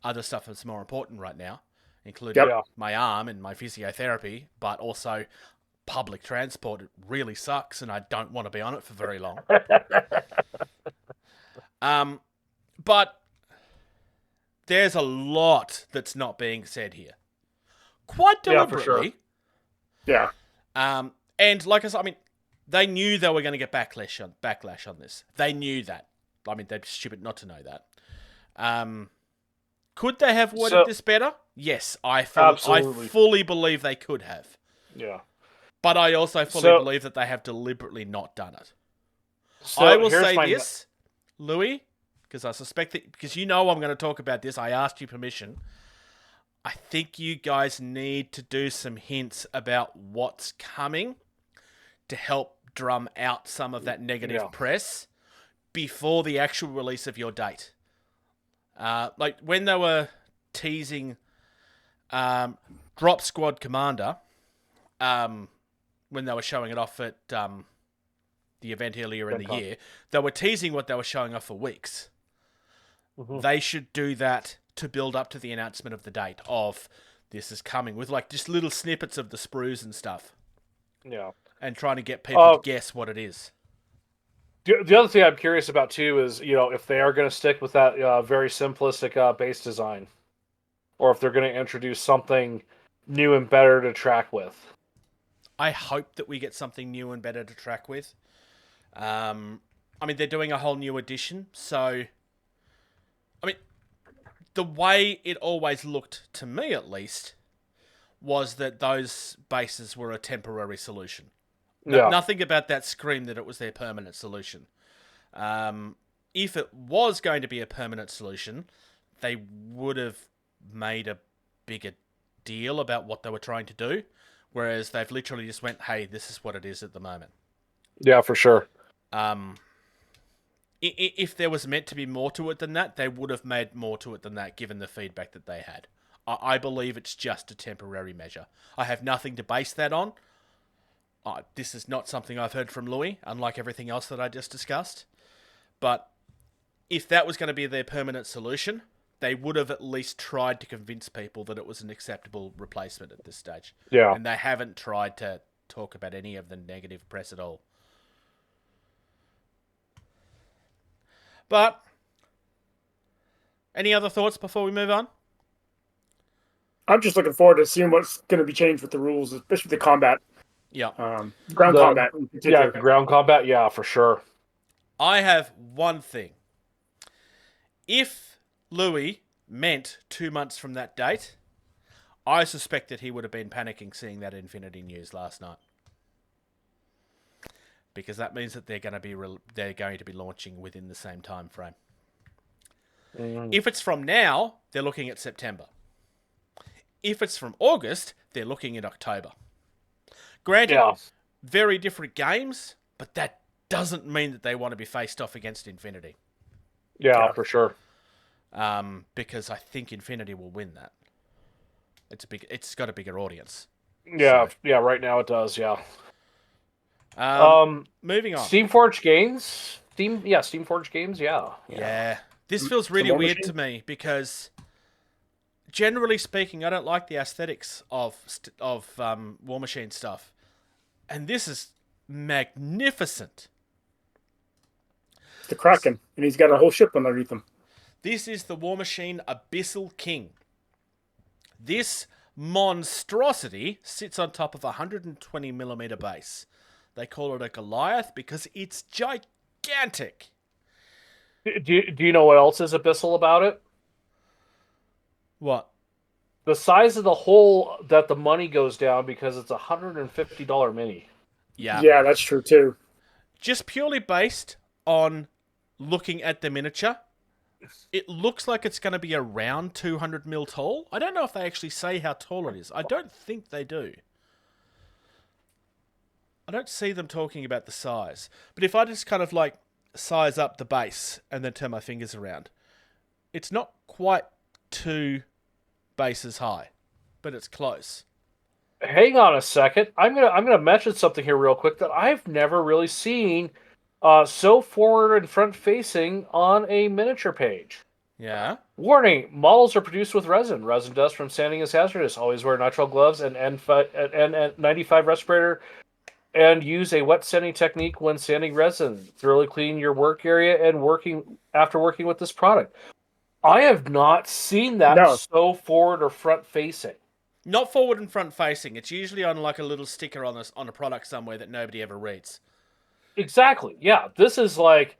other stuff is more important right now, including my arm and my physiotherapy, but also public transport. It really sucks, and I don't want to be on it for very long. But there's a lot that's not being said here. Quite deliberately. Yeah. And like I said, I mean, they knew they were going to get backlash on this. They knew that. I mean, they're stupid not to know that. Could they have worded this better? Yes, I fully believe they could have. Yeah. But I also fully believe that they have deliberately not done it. So I will here's say my this, Louis, because I suspect that, because I'm going to talk about this, I asked you permission. I think you guys need to do some hints about what's coming to help drum out some of that negative press before the actual release of your date. Like when they were teasing Drop Squad Commander, when they were showing it off at the event earlier in the year, they were teasing what they were showing off for weeks. Mm-hmm. They should do that to build up to the announcement of the date of this is coming, with like just little snippets of the sprues and stuff. Yeah. And trying to get people to guess what it is. The other thing I'm curious about too is, if they are going to stick with that very simplistic base design, or if they're going to introduce something new and better to track with. I hope that we get something new and better to track with. I mean, they're doing a whole new edition, so I mean, the way it always looked, to me at least, was that those bases were a temporary solution. Nothing about that screamed that it was their permanent solution. If it was going to be a permanent solution, they would have made a bigger deal about what they were trying to do, whereas they've literally just went, hey, this is what it is at the moment. Yeah, for sure. If there was meant to be more to it than that, they would have made more to it than that, given the feedback that they had. I believe it's just a temporary measure. I have nothing to base that on. This is not something I've heard from Louis, unlike everything else that I just discussed. But if that was going to be their permanent solution, they would have at least tried to convince people that it was an acceptable replacement at this stage. Yeah. And they haven't tried to talk about any of the negative press at all. But, any other thoughts before we move on? I'm just looking forward to seeing what's going to be changed with the rules, especially the combat. Yeah. Ground combat in particular. Yeah, ground combat, yeah, for sure. I have one thing. If Louis meant 2 months from that date, I suspect that he would have been panicking seeing that Infinity news last night. Because that means that they're going to be launching within the same time frame. If it's from now, they're looking at September. If it's from August, they're looking at October. Granted, very different games, but that doesn't mean that they want to be faced off against Infinity. Yeah, for sure. Because I think Infinity will win that. It's got a bigger audience. Yeah, so. Yeah. Right now it does. Yeah. Moving on. Steamforged Games. Steamforged Games. Yeah. Yeah. This feels really weird to me because, generally speaking, I don't like the aesthetics of War Machine stuff, and this is magnificent. The Kraken, and he's got a whole ship underneath him. This is the War Machine Abyssal King. This monstrosity sits on top of a 120mm base. They call it a Goliath because it's gigantic. Do you know what else is abyssal about it? What? The size of the hole that the money goes down because it's a $150 mini. Yeah. Yeah, that's true too. Just purely based on looking at the miniature, it looks like it's going to be around 200mm tall. I don't know if they actually say how tall it is. I don't think they do. I don't see them talking about the size. But if I just kind of like size up the base and then turn my fingers around, it's not quite 2 bases high, but it's close. Hang on a second. I'm gonna mention something here real quick that I've never really seen so forward and front facing on a miniature page. Yeah. Warning: models are produced with resin. Resin dust from sanding is hazardous. Always wear nitrile gloves and N95 respirator. And use a wet sanding technique when sanding resin. Thoroughly clean your work area and after working with this product. I have not seen that so forward or front facing. Not forward and front facing. It's usually on like a little sticker on a product somewhere that nobody ever reads. Exactly. Yeah. This is like,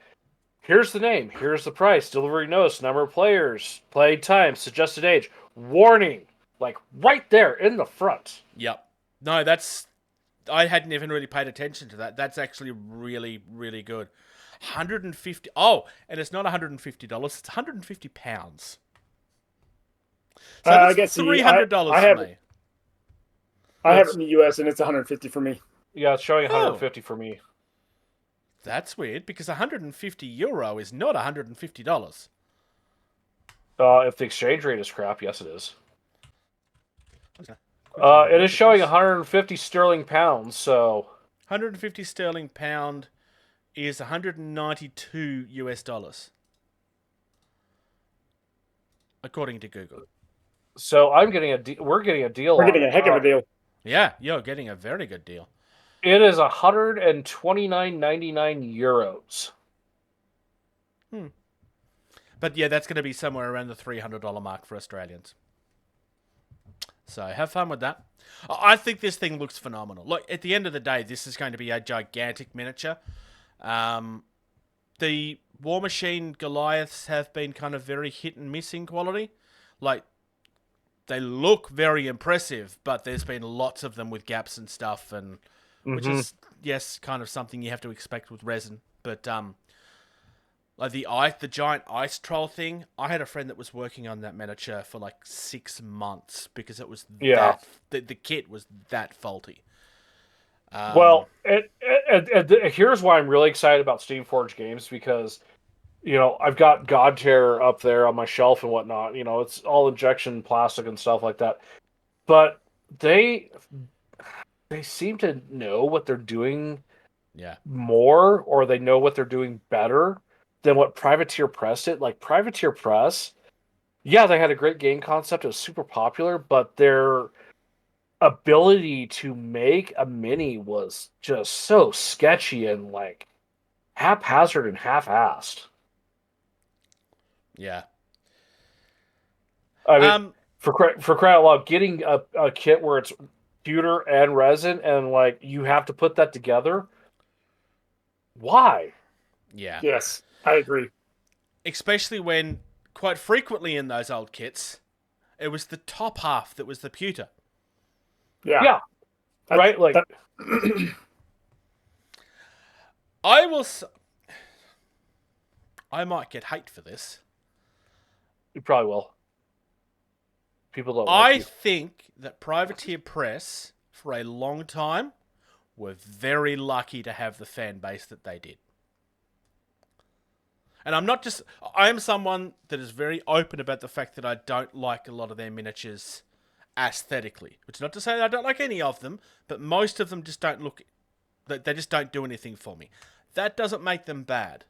here's the name, here's the price, delivery notice, number of players, play time, suggested age, warning. Like right there in the front. Yep. No, I hadn't even really paid attention to that. That's actually really, really good. 150. Oh, and it's not $150. It's £150. So I guess $300 for me. I have it in the US and it's 150 for me. Yeah, it's showing 150 for me. That's weird because €150 is not $150. If the exchange rate is crap, yes, it is. It is showing 150 sterling pounds, so 150 sterling pound is $192 US, according to Google. So I'm getting we're getting a deal. We're getting a heck of a deal. Yeah, you're getting a very good deal. It is 129.99 euros. But yeah, that's going to be somewhere around the $300 mark for Australians. So have fun with that. I think this thing looks phenomenal. Look, at the end of the day, this is going to be a gigantic miniature. The War Machine Goliaths have been kind of very hit and miss in quality. Like, they look very impressive, but there's been lots of them with gaps and stuff, and which is, yes, kind of something you have to expect with resin. But Like the giant ice troll thing. I had a friend that was working on that miniature for like 6 months because it was the kit was that faulty. Well, here's why I'm really excited about Steamforged games, because I've got Godtear up there on my shelf and whatnot. It's all injection plastic and stuff like that. But they seem to know what they're doing more, or they know what they're doing better than what Privateer Press did. Like Privateer Press, yeah, they had a great game concept. It was super popular, but their ability to make a mini was just so sketchy and like haphazard and half-assed. Yeah. I mean, for crying out loud, getting a kit where it's pewter and resin and like you have to put that together. Why? Yeah. Yes, I agree. Especially when, quite frequently in those old kits, it was the top half that was the pewter. Yeah. Right? Like, I might get hate for this. you probably will. People don't I like you. think that Privateer Press, for a long time, were very lucky to have the fan base that they did. And I am someone that is very open about the fact that I don't like a lot of their miniatures aesthetically. Which is not to say that I don't like any of them, but most of them just don't look, they just don't do anything for me. That doesn't make them bad.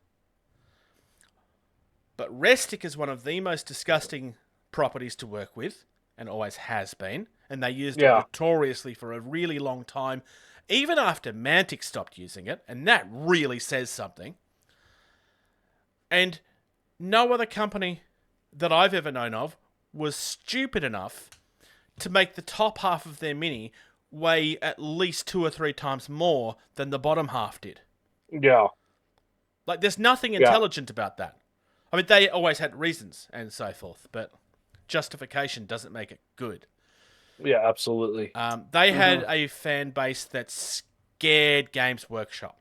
But Restic is one of the most disgusting properties to work with, and always has been. And they used it notoriously for a really long time, even after Mantic stopped using it, and that really says something. And no other company that I've ever known of was stupid enough to make the top half of their mini weigh at least 2 or 3 times more than the bottom half did. Yeah. Like, there's nothing intelligent about that. I mean, they always had reasons and so forth, but justification doesn't make it good. Yeah, absolutely. They had a fan base that scared Games Workshop.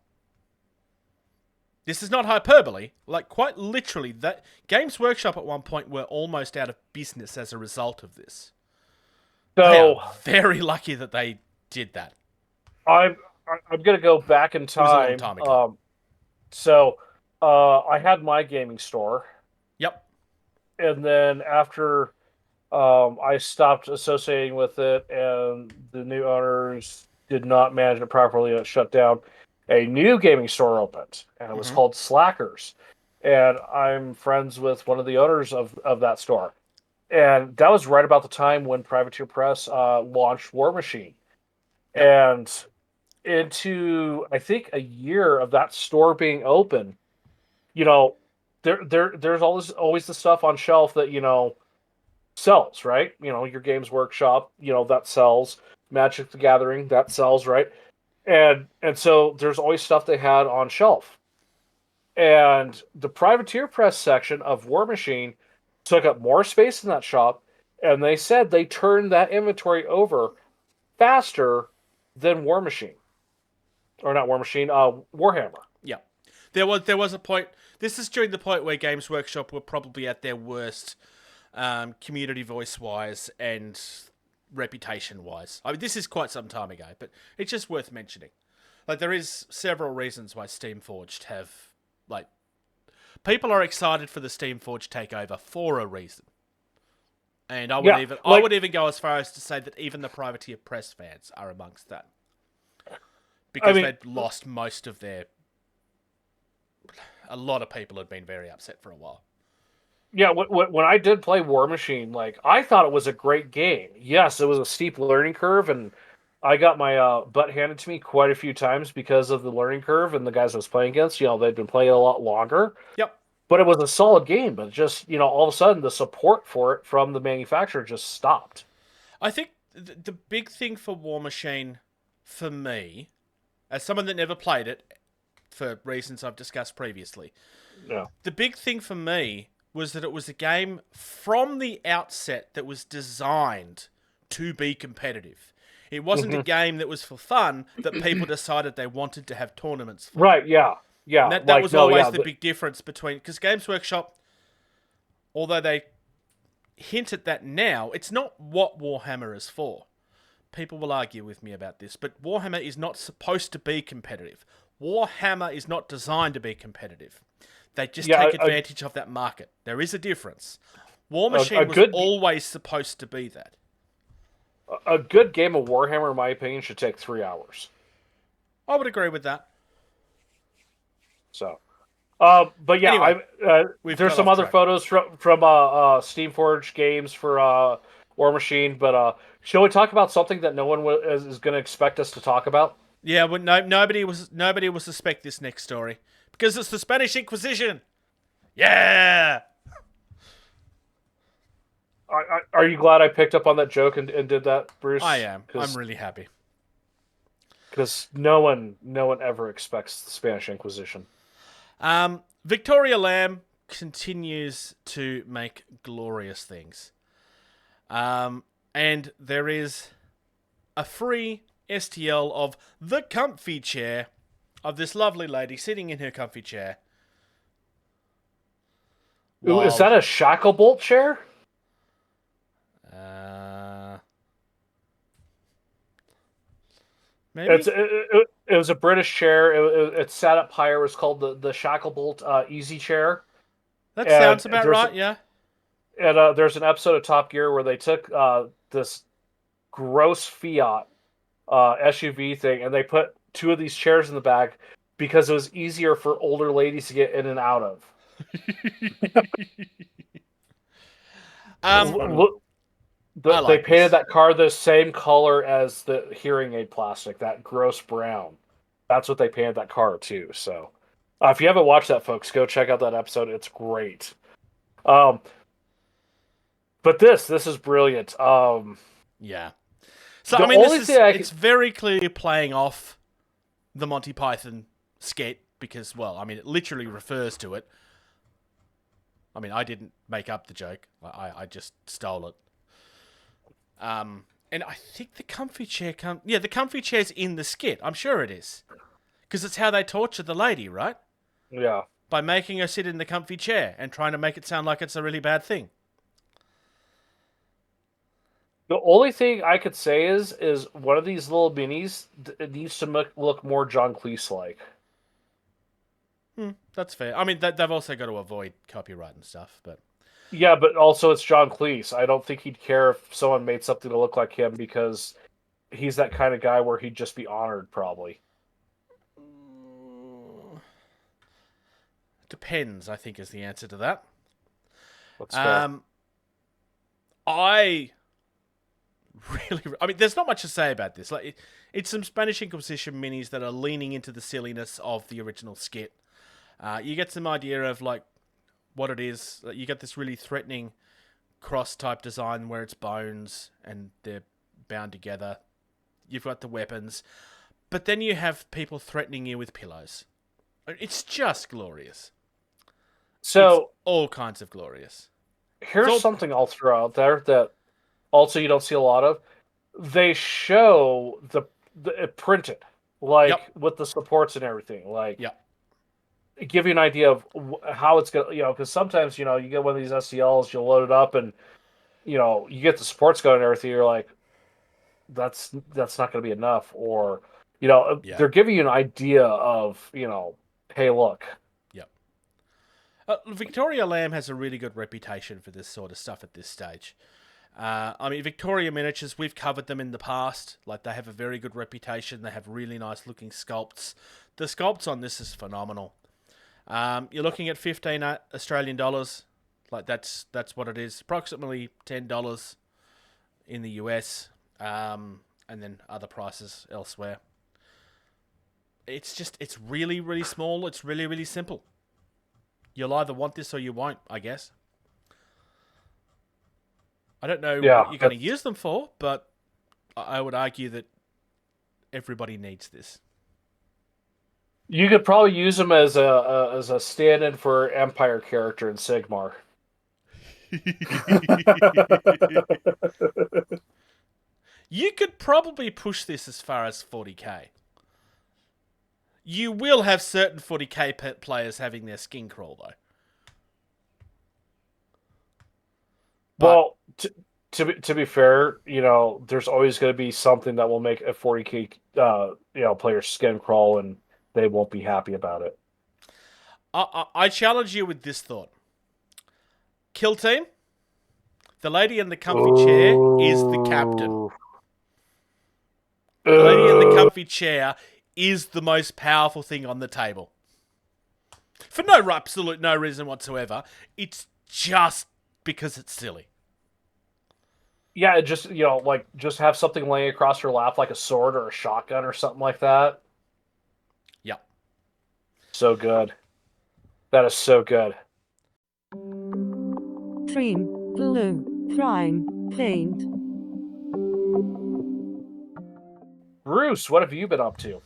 This is not hyperbole. Like, quite literally, that Games Workshop at one point were almost out of business as a result of this. So they are very lucky that they did that. I'm gonna go back in time. It was a long time ago. I had my gaming store. Yep. And then after I stopped associating with it, and the new owners did not manage it properly, and it shut down, a new gaming store opened, and it was called Slackers. And I'm friends with one of the owners of that store. And that was right about the time when Privateer Press launched War Machine. And into, I think, a year of that store being open, there's always the stuff on shelf that, sells, right? Your Games Workshop, that sells. Magic the Gathering, that sells, right? And so there's always stuff they had on shelf. And the Privateer Press section of War Machine took up more space in that shop, and they said they turned that inventory over faster than War Machine. Or not War Machine, Warhammer. Yeah. There was a point, this is during the point where Games Workshop were probably at their worst, community voice-wise and reputation-wise. I mean, this is quite some time ago, but it's just worth mentioning. Like, there is several reasons why Steamforged have, like, people are excited for the Steamforged takeover for a reason. And I would even go as far as to say that even the Privateer Press fans are amongst that. Because they'd lost most of their... A lot of people had been very upset for a while. Yeah, when I did play War Machine, like, I thought it was a great game. Yes, it was a steep learning curve, and I got my butt handed to me quite a few times because of the learning curve and the guys I was playing against. They'd been playing a lot longer. Yep. But it was a solid game, but just, all of a sudden, the support for it from the manufacturer just stopped. I think the big thing for War Machine, for me, as someone that never played it, for reasons I've discussed previously, the big thing for me was that it was a game from the outset that was designed to be competitive. It wasn't a game that was for fun that people decided they wanted to have tournaments for. Right, yeah. Yeah, And that like, was no, always yeah, the big difference between... Because Games Workshop, although they hint at that now, it's not what Warhammer is for. People will argue with me about this, but Warhammer is not supposed to be competitive. Warhammer is not designed to be competitive. They just Yeah, take advantage of that market. There is a difference. War Machine was good- always supposed to be that. a good game of Warhammer, in my opinion, should take 3 hours. I would agree with that. So, but yeah, Anyway, we've there's got some off other track. photos from Steamforge games for War Machine. But shall we talk about something that no one is going to expect us to talk about? Yeah, well, nobody will suspect this next story because it's the Spanish Inquisition. Yeah. Are you glad I picked up on that joke and did that, Bruce? I am. I'm really happy. Because no one ever expects the Spanish Inquisition. Victoria Lamb continues to make glorious things. And there is a free STL of the comfy chair of this lovely lady sitting in her comfy chair. Ooh, is that a Shacklebolt chair? Maybe? It was a British chair. It sat up higher. It was called the Shacklebolt Easy Chair. That sounds about right, yeah. And there's an episode of Top Gear where they took this gross Fiat SUV thing and they put 2 of these chairs in the back because it was easier for older ladies to get in and out of. They painted that car the same color as the hearing aid plastic, that gross brown. That's what they painted that car too. So, if you haven't watched that, folks, go check out that episode. It's great. But this is brilliant. Yeah. So I mean, it's very clearly playing off the Monty Python skit because, well, I mean, it literally refers to it. I mean, I didn't make up the joke. I just stole it. And I think the comfy chair the comfy chair's in the skit. I'm sure it is. Because it's how they torture the lady, right? Yeah. By making her sit in the comfy chair and trying to make it sound like it's a really bad thing. The only thing I could say is one of these little minis it needs to look more John Cleese-like. That's fair. I mean, they've also got to avoid copyright and stuff, but... Yeah, but also it's John Cleese. I don't think he'd care if someone made something to look like him because he's that kind of guy where he'd just be honored, probably. Depends, I think, is the answer to that. That's fair. I mean, there's not much to say about this. Like, it's some Spanish Inquisition minis that are leaning into the silliness of the original skit. You get some idea of, like, what it is. You get this really threatening cross-type design where it's bones and they're bound together. You've got the weapons. But then you have people threatening you with pillows. It's just glorious. So it's all kinds of glorious. Here's something I'll throw out there that also you don't see a lot of. They show the it printed, like with the supports and everything. Like, give you an idea of how it's going to, because sometimes, you get one of these SCLs, you'll load it up and, you get the supports going and everything. You're like, that's not going to be enough. Or, they're giving you an idea of, hey, look. Victoria Lamb has a really good reputation for this sort of stuff at this stage. I mean, Victoria Miniatures, we've covered them in the past. Like, they have a very good reputation. They have really nice looking sculpts. The sculpts on this is phenomenal. You're looking at 15 Australian dollars. Like, that's what it is. Approximately $10 in the US. And then other prices elsewhere. It's really, really small. It's really, really simple. You'll either want this or you won't, I guess. I don't know what you're going to use them for, but I would argue that everybody needs this. You could probably use them as a stand-in for Empire character in Sigmar. You could probably push this as far as 40k. You will have certain 40k players having their skin crawl, though. Well, to be fair, there's always going to be something that will make a 40k player's skin crawl, and they won't be happy about it. I challenge you with this thought. Kill team, the lady in the comfy chair is the captain. The lady in the comfy chair is the most powerful thing on the table. For no reason whatsoever. It's just because it's silly. Yeah, just just have something laying across your lap like a sword or a shotgun or something like that. Yep. So good. That is so good. Cream, glue, prime, paint. Bruce, what have you been up to?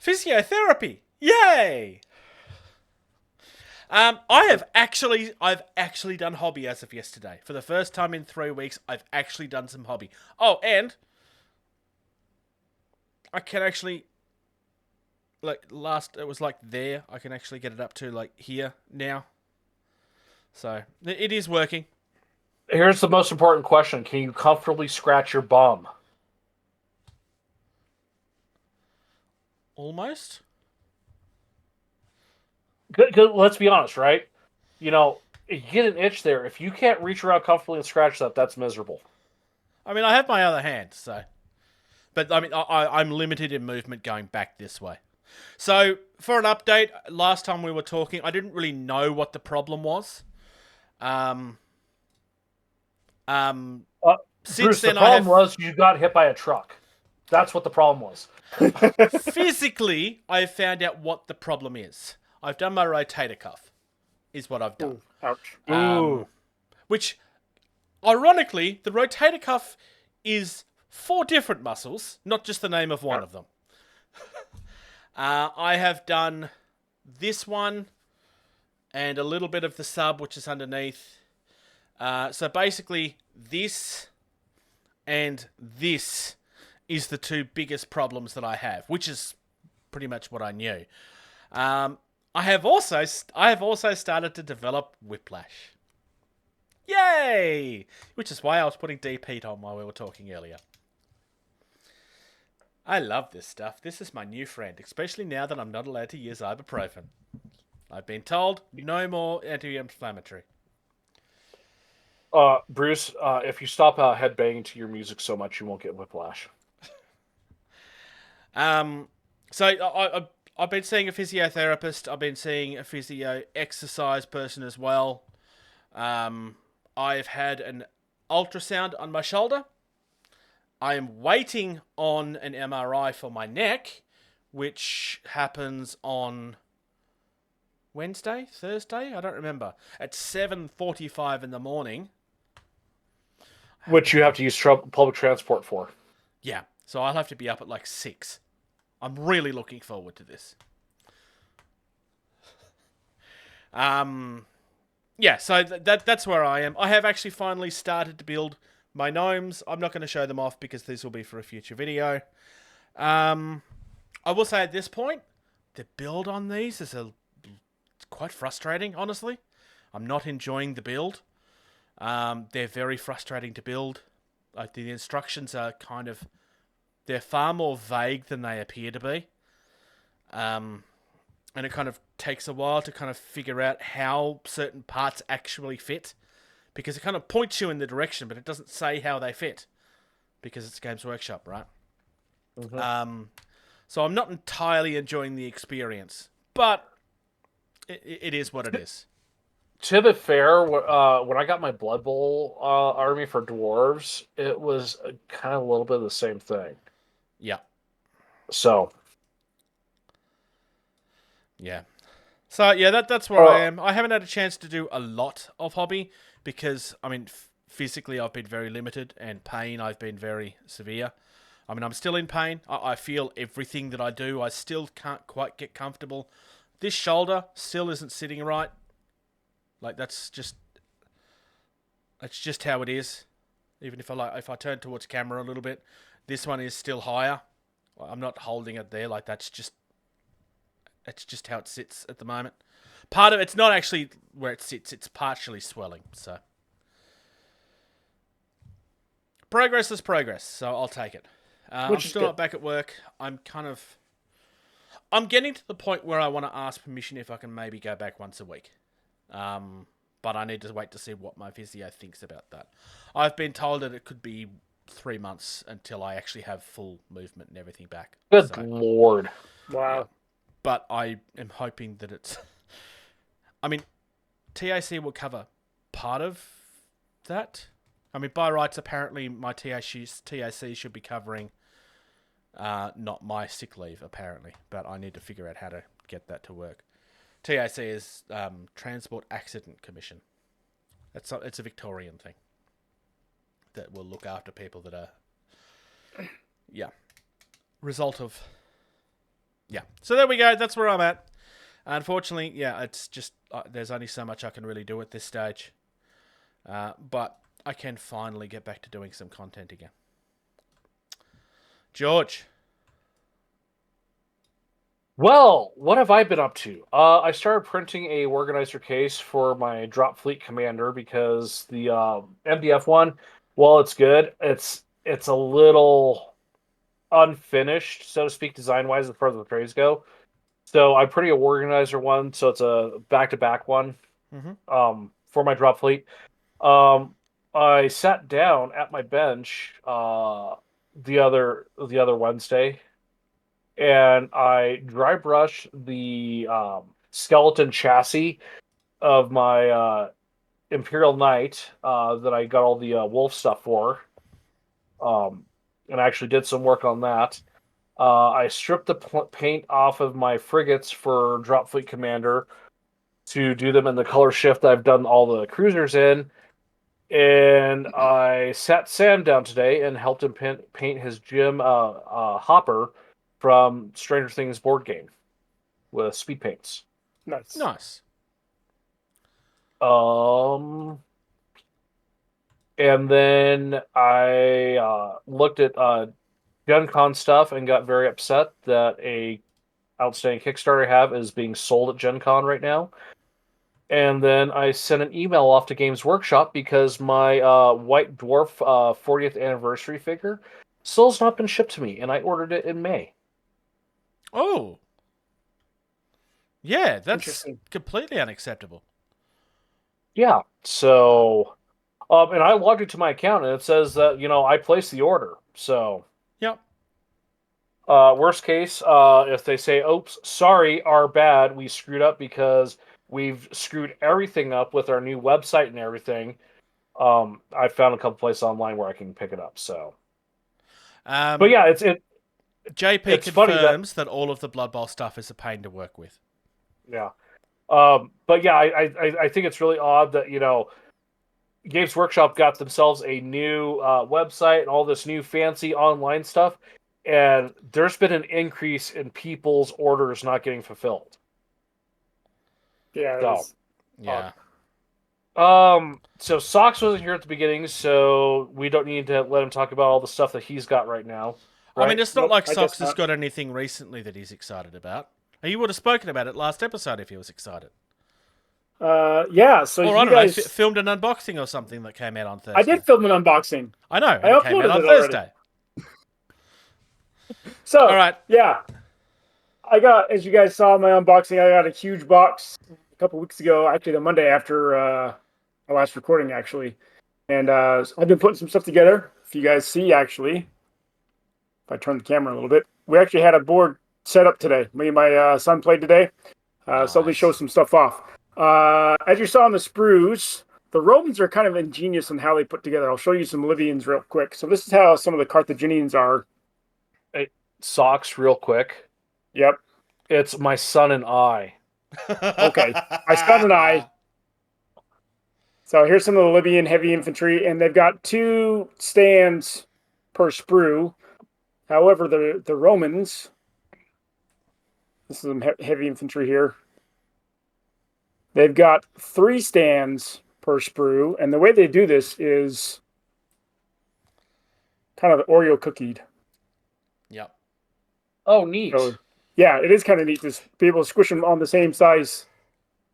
Physiotherapy. Yay! I've actually done hobby as of yesterday. For the first time in 3 weeks, I've actually done some hobby. Oh, and I can actually, it was there. I can actually get it up to here now. So it is working. Here's the most important question: can you comfortably scratch your bum? Almost. Good, let's be honest, right? You get an itch there. If you can't reach around comfortably and scratch that, that's miserable. I mean, I have my other hand, so. But, I mean, I'm limited in movement going back this way. So, for an update, last time we were talking, I didn't really know what the problem was. Bruce, Since then, the problem was you got hit by a truck. That's what the problem was. Physically, I've found out what the problem is. I've done my rotator cuff, is what I've done. Ooh, ouch. Which, ironically, the rotator cuff is 4 different muscles, not just the name of one of them. I have done this one and a little bit of the sub, which is underneath. So basically, this and this is the 2 biggest problems that I have, which is pretty much what I knew. I have also started to develop whiplash. Yay! Which is why I was putting deep heat on while we were talking earlier. I love this stuff. This is my new friend, especially now that I'm not allowed to use ibuprofen. I've been told no more anti-inflammatory. Bruce, if you stop headbanging to your music so much, you won't get whiplash. So I've been seeing a physiotherapist. I've been seeing a physio exercise person as well. I've had an ultrasound on my shoulder. I am waiting on an MRI for my neck, which happens on Thursday? I don't remember. At 7:45 in the morning. Which you have to use public transport for. Yeah, so I'll have to be up at 6. I'm really looking forward to this. Yeah, so that's where I am. I have actually finally started to build my gnomes. I'm not going to show them off because this will be for a future video. I will say at this point, the build on these is it's quite frustrating, honestly. I'm not enjoying the build. They're very frustrating to build. The instructions are they're far more vague than they appear to be. And it kind of takes a while to kind of figure out how certain parts actually fit. Because it kind of points you in the direction, but it doesn't say how they fit. Because it's Games Workshop, right? Mm-hmm. So I'm not entirely enjoying the experience. But it is what it is. To be fair, when I got my Blood Bowl army for dwarves, it was kind of a little bit of the same thing. Yeah. So. Yeah. So, yeah, that's where I am. I haven't had a chance to do a lot of hobby because, I mean, physically I've been very limited and pain I've been very severe. I mean, I'm still in pain. I feel everything that I do. I still can't quite get comfortable. This shoulder still isn't sitting right. That's just how it is. Even if I turn towards camera a little bit, this one is still higher. I'm not holding it there. That's just It's just how it sits at the moment. Part of it's not actually where it sits; it's partially swelling. So progress is progress. So I'll take it. I'm still not back at work. I'm getting to the point where I want to ask permission if I can maybe go back once a week. But I need to wait to see what my physio thinks about that. I've been told that it could be 3 months until I actually have full movement and everything back. Good Lord. Wow. Yeah. But I am hoping that it's... I mean, TAC will cover part of that. I mean, by rights, apparently my TAC should be covering not my sick leave, apparently. But I need to figure out how to get that to work. TAC is Transport Accident Commission. It's a Victorian thing that will look after people that are... Yeah. Result of... Yeah. So there we go. That's where I'm at. Unfortunately, yeah, it's just... there's only so much I can really do at this stage. But I can finally get back to doing some content again. George. Well, what have I been up to? I started printing a organizer case for my Dropfleet Commander because the MDF one, while it's good, it's a little unfinished, so to speak, design-wise, as far as the trays go. So I'm printing an organizer one, so it's a back-to-back one for my Dropfleet. I sat down at my bench the other Wednesday, and I dry brushed the skeleton chassis of my Imperial Knight that I got all the wolf stuff for. And I actually did some work on that. I stripped the paint off of my frigates for Dropfleet Commander to do them in the color shift that I've done all the cruisers in. And I sat Sam down today and helped him paint his Jim Hopper from Stranger Things board game with speed paints. Nice. And then I looked at GenCon stuff and got very upset that a outstanding Kickstarter I have is being sold at GenCon right now. And then I sent an email off to Games Workshop because my White Dwarf 40th anniversary figure still has not been shipped to me, and I ordered it in May. Oh. Yeah, that's completely unacceptable. Yeah, so... and I logged into my account, and it says that, I placed the order, so... Yep. Worst case, if they say, oops, sorry, our bad, we screwed up because we've screwed everything up with our new website and everything, I found a couple places online where I can pick it up, so... but yeah, JP confirms that all of the Blood Bowl stuff is a pain to work with. Yeah. But yeah, I think it's really odd that, Games Workshop got themselves a new website and all this new fancy online stuff, and there's been an increase in people's orders not getting fulfilled. Yeah. Yeah. So Socks wasn't here at the beginning, so we don't need to let him talk about all the stuff that he's got right now. Right? I mean, it's not like Socks has got anything recently that he's excited about. He would have spoken about it last episode if he was excited. Yeah, so or, you I don't guys... know, filmed an unboxing or something that came out on Thursday. I did film an unboxing. I know, I it came out on Thursday. So, all right. Yeah. I got, as you guys saw in my unboxing, I got a huge box a couple weeks ago, actually the Monday after our last recording, actually. And I've been putting some stuff together. If you guys see, actually, if I turn the camera a little bit, we actually had a board set up today. Me and my son played today. Nice. So let me show some stuff off. As you saw on the sprues, the Romans are kind of ingenious in how they put together. I'll show you some Libyans real quick. So this is how some of the Carthaginians are. Hey, Socks, real quick. Yep. It's my son and I. Okay. My son and I. So here's some of the Libyan heavy infantry, and they've got 2 stands per sprue. However, the Romans, this is some heavy infantry here. They've got 3 stands per sprue, and the way they do this is kind of Oreo cookied. Yep. Oh, neat. Yeah, it is kind of neat to be able to squish them on the same size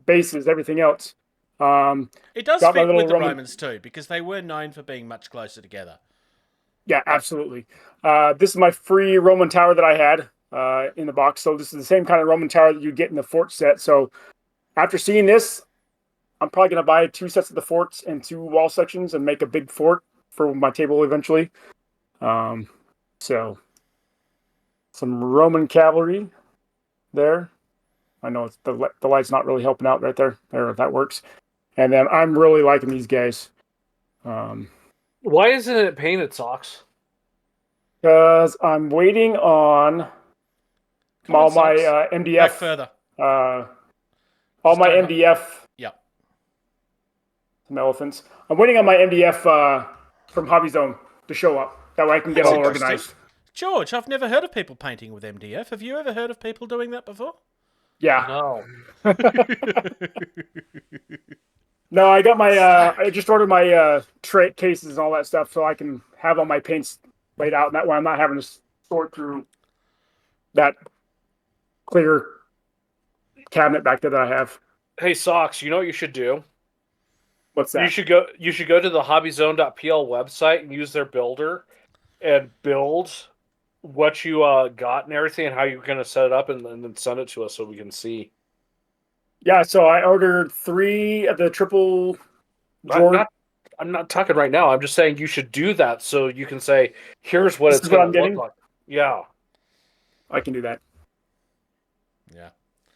base as everything else. It does got my fit little with the Roman- Romans too, because they were known for being much closer together. Yeah, absolutely. This is my free Roman tower that I had in the box. So this is the same kind of Roman tower that you get in the fort set. So after seeing this, I'm probably going to buy 2 sets of the forts and 2 wall sections and make a big fort for my table eventually. So some Roman cavalry there. I know it's the light's not really helping out right there. There, that works. And then I'm really liking these guys. Why isn't it painted, Socks? Because I'm waiting on Come on, all my Socks. MDF. Back further. All my Stone- MDF. Yep. Some elephants. I'm waiting on my MDF from Hobby Zone to show up. That way I can get That's all interesting. organized. George, I've never heard of people painting with MDF. Have you ever heard of people doing that before? Yeah. No. No, I got my. I just ordered my tray cases and all that stuff, so I can have all my paints laid out. And that way, I'm not having to sort through that clear cabinet back there that I have. Hey, Socks, you know what you should do? What's that? You should go to the hobbyzone.pl website and use their builder and build what you got and everything and how you're going to set it up and then send it to us so we can see. Yeah, so I ordered 3 of the triple. I'm not talking right now. I'm just saying you should do that so you can say, here's what This it's is what going I'm to getting? look like. Yeah. I can do that. Yeah.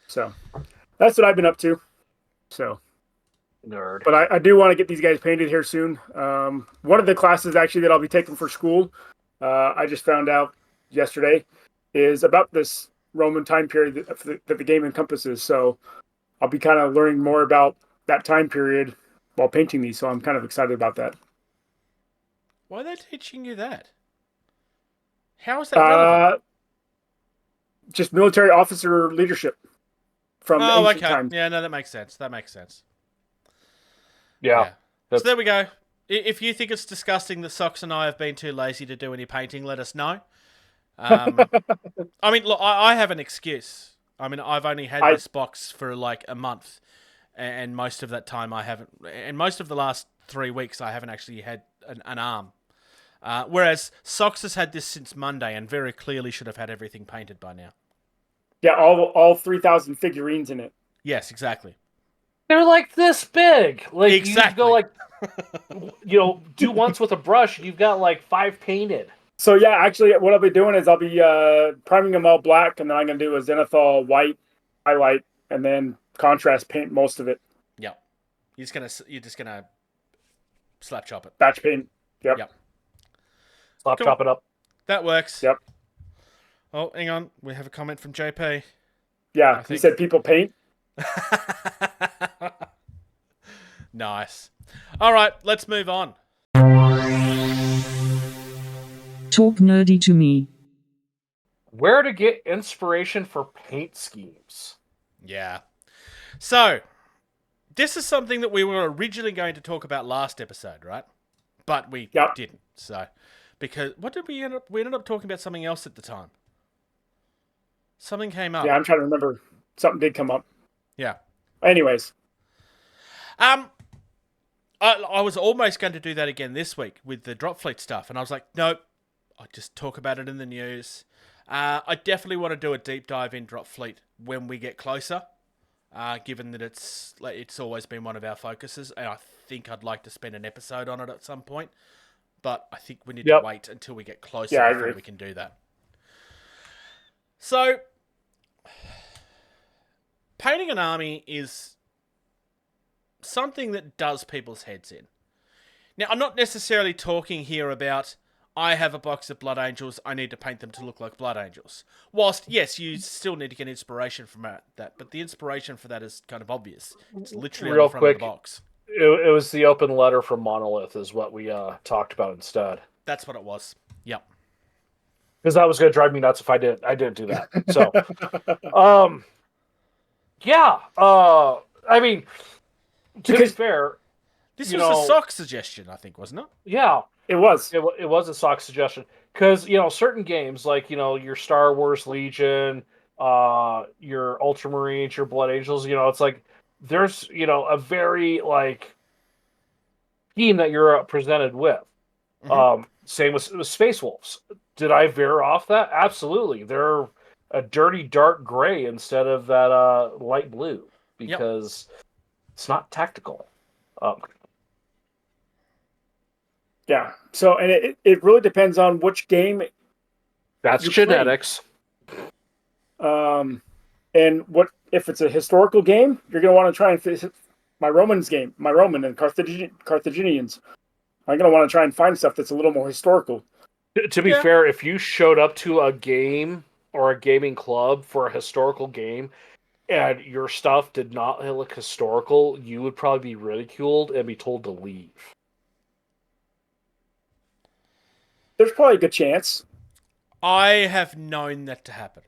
So that's what I've been up to. So, Nerd. but I do want to get these guys painted here soon. One of the classes actually that I'll be taking for school, I just found out yesterday, is about this Roman time period that the game encompasses. So I'll be kind of learning more about that time period while painting these. So I'm kind of excited about that. Why are they teaching you that? How is that relevant? Just military officer leadership from ancient times. Yeah, no, that makes sense. That makes sense. Yeah. So there we go. If you think it's disgusting that Socks and I have been too lazy to do any painting, let us know. I mean, look, I have an excuse. I mean, I've only had this box for like a month, and most of that time I haven't. And most of the last 3 weeks, I haven't actually had an arm. Whereas Socks has had this since Monday, and very clearly should have had everything painted by now. Yeah, all 3,000 figurines in it. Yes, exactly. They're like this big. Like Exactly. You go like, do once with a brush, and you've got like 5 painted. So yeah, actually, what I'll be doing is I'll be priming them all black, and then I'm gonna do a zenithal white highlight, and then contrast paint most of it. Yep. You're just gonna slap chop it. Batch paint. Yep. Slap Cool. chop it up. That works. Yep. Oh, hang on. We have a comment from JP. Yeah, he said people paint. Nice. All right, let's move on. Talk nerdy to me. Where to get inspiration for paint schemes? Yeah. So, this is something that we were originally going to talk about last episode, right? But we didn't. So, because what did we end up? We ended up talking about something else at the time. Something came up. Yeah, I'm trying to remember. Something did come up. Yeah. Anyways. I was almost going to do that again this week with the Dropfleet stuff, and I was like, nope, I'll just talk about it in the news. I definitely want to do a deep dive in Dropfleet when we get closer, given that it's always been one of our focuses, and I think I'd like to spend an episode on it at some point, but I think we need to wait until we get closer before we can do that. So, painting an army is something that does people's heads in. Now, I'm not necessarily talking here about, I have a box of Blood Angels, I need to paint them to look like Blood Angels. Whilst, yes, you still need to get inspiration from that, but the inspiration for that is kind of obvious. It's literally on the front of the box. It was the open letter from Monolith is what we talked about instead. That's what it was. Yep. Because that was going to drive me nuts if I didn't do that. So, yeah. I mean, to be fair, this was a sock suggestion, I think, wasn't it? Yeah, it was. It was a sock suggestion because certain games like your Star Wars Legion, your Ultramarines, your Blood Angels. It's like there's a very like team that you're presented with. Same with Space Wolves. Did I veer off that? Absolutely. They're a dirty dark gray instead of that light blue because it's not tactical. Yeah. So, and it really depends on which game. That's genetics. And what if it's a historical game? You're going to want to try and fit my Roman and Carthaginians. I'm going to want to try and find stuff that's a little more historical. To be fair, if you showed up to a game or a gaming club for a historical game and your stuff did not look historical, you would probably be ridiculed and be told to leave. There's probably a good chance. I have known that to happen.